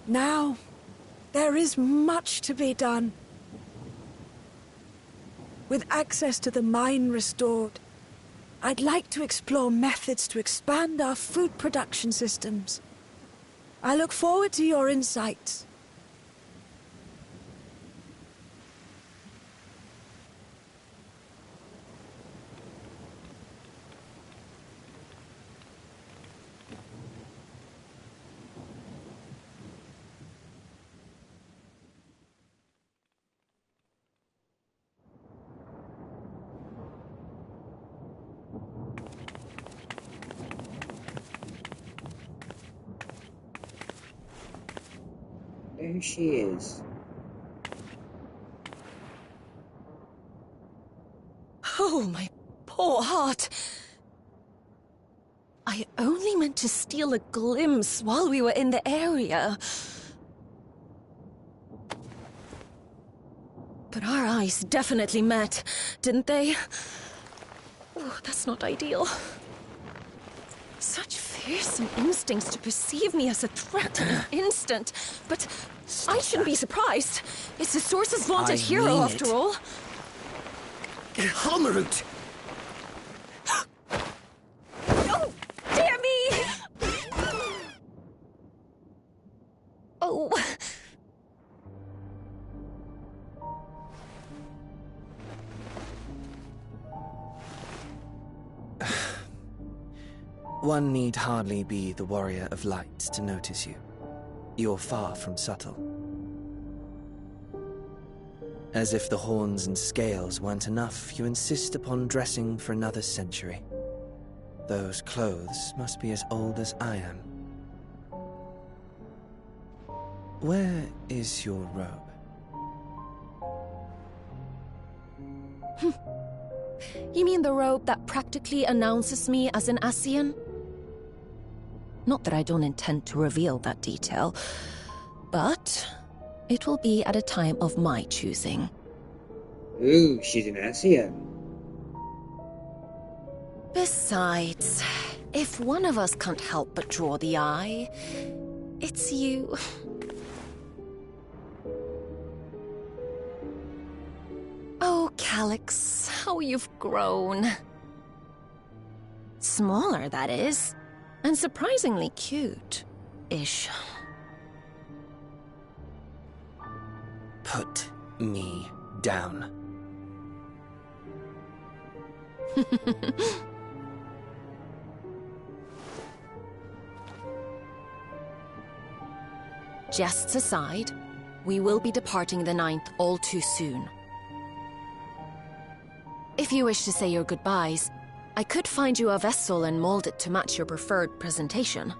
Now, there is much to be done. With access to the mine restored, I'd like to explore methods to expand our food production systems. I look forward to your insights. There she is. Oh, my poor heart. I only meant to steal a glimpse while we were in the area. But our eyes definitely met, didn't they? Oh, that's not ideal. Such fearsome instincts to perceive me as a threat in an instant. But I shouldn't be surprised. It's the Source's vaunted hero, after all. Halmarut! Oh, dear me! Oh. One need hardly be the Warrior of Light to notice you. You're far from subtle. As if the horns and scales weren't enough, you insist upon dressing for another century. Those clothes must be as old as I am. Where is your robe? You mean the robe that practically announces me as an Ascian? Not that I don't intend to reveal that detail, but it will be at a time of my choosing. Ooh, she's an Ascian. Besides, if one of us can't help but draw the eye, it's you. Oh, Calyx, how you've grown. Smaller, that is. And surprisingly cute-ish. Put me down. Jests aside, we will be departing the 9th all too soon. If you wish to say your goodbyes, I could find you a vessel and mold it to match your preferred presentation.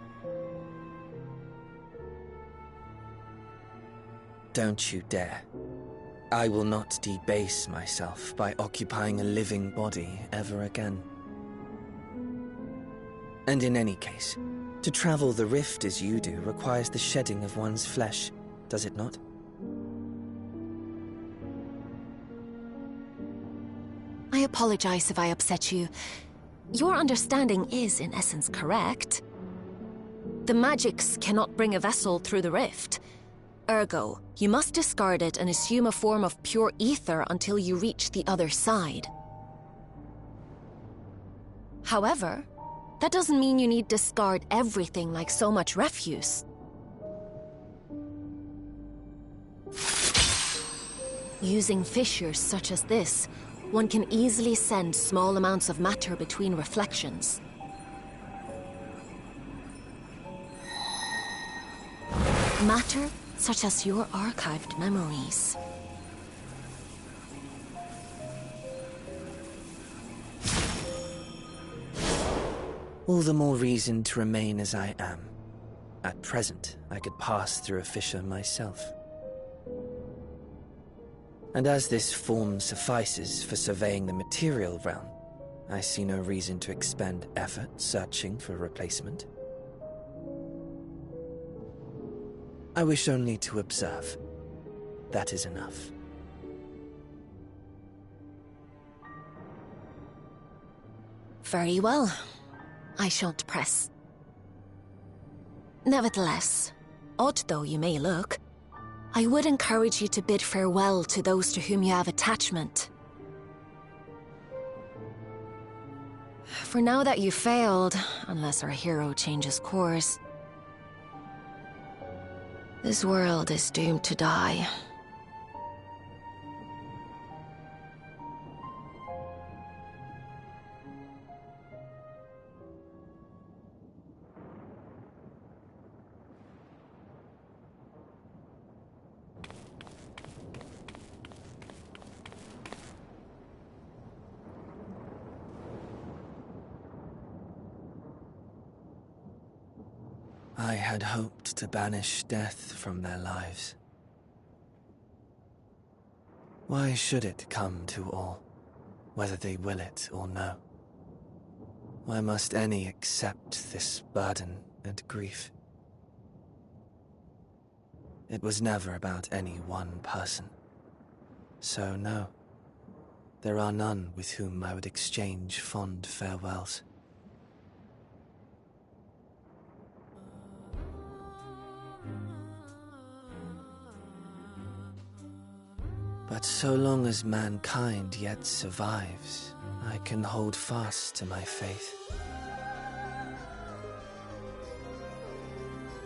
Don't you dare. I will not debase myself by occupying a living body ever again. And in any case, to travel the rift as you do requires the shedding of one's flesh, does it not? I apologize if I upset you. Your understanding is, in essence, correct. The magics cannot bring a vessel through the rift. Ergo, you must discard it and assume a form of pure ether until you reach the other side. However, that doesn't mean you need discard everything like so much refuse. Using fissures such as this, one can easily send small amounts of matter between reflections. Matter such as your archived memories. All the more reason to remain as I am. At present, I could pass through a fissure myself. And as this form suffices for surveying the material realm, I see no reason to expend effort searching for a replacement. I wish only to observe. That is enough. Very well. I shan't press. Nevertheless, odd though you may look, I would encourage you to bid farewell to those to whom you have attachment. For now that you failed, unless our hero changes course, this world is doomed to die. I had hoped to banish death from their lives. Why should it come to all, whether they will it or no? Why must any accept this burden and grief? It was never about any one person. So no, there are none with whom I would exchange fond farewells. But so long as mankind yet survives, I can hold fast to my faith.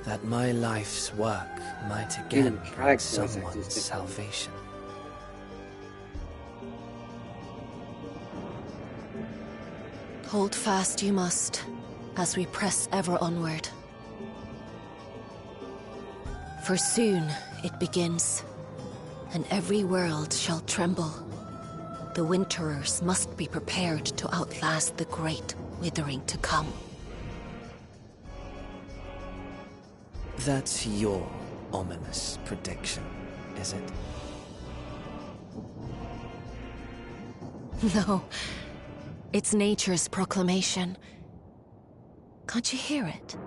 That my life's work might again bring someone's salvation. Hold fast you must, as we press ever onward. For soon it begins. And every world shall tremble. The Winterers must be prepared to outlast the great withering to come. That's your ominous prediction, is it? No, it's nature's proclamation. Can't you hear it?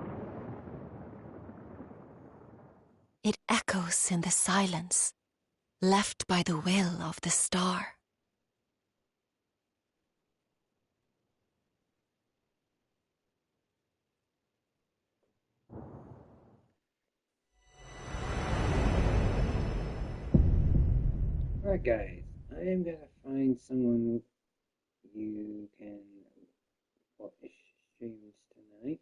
It echoes in the silence, left by the will of the star. Right, guys, I am gonna find someone you can watch streams tonight.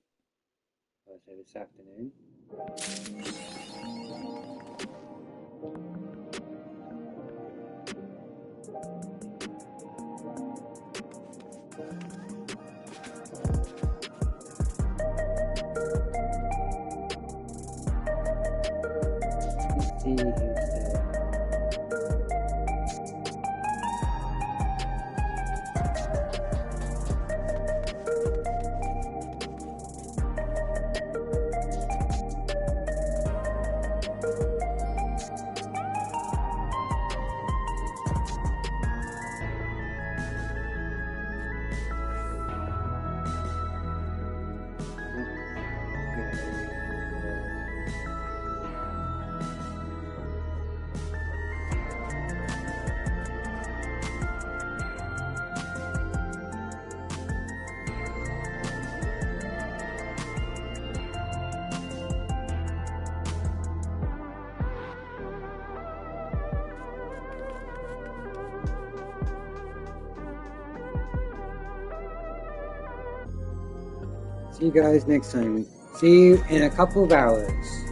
this afternoon. Let's see who's there. See you guys next time. See you in a couple of hours.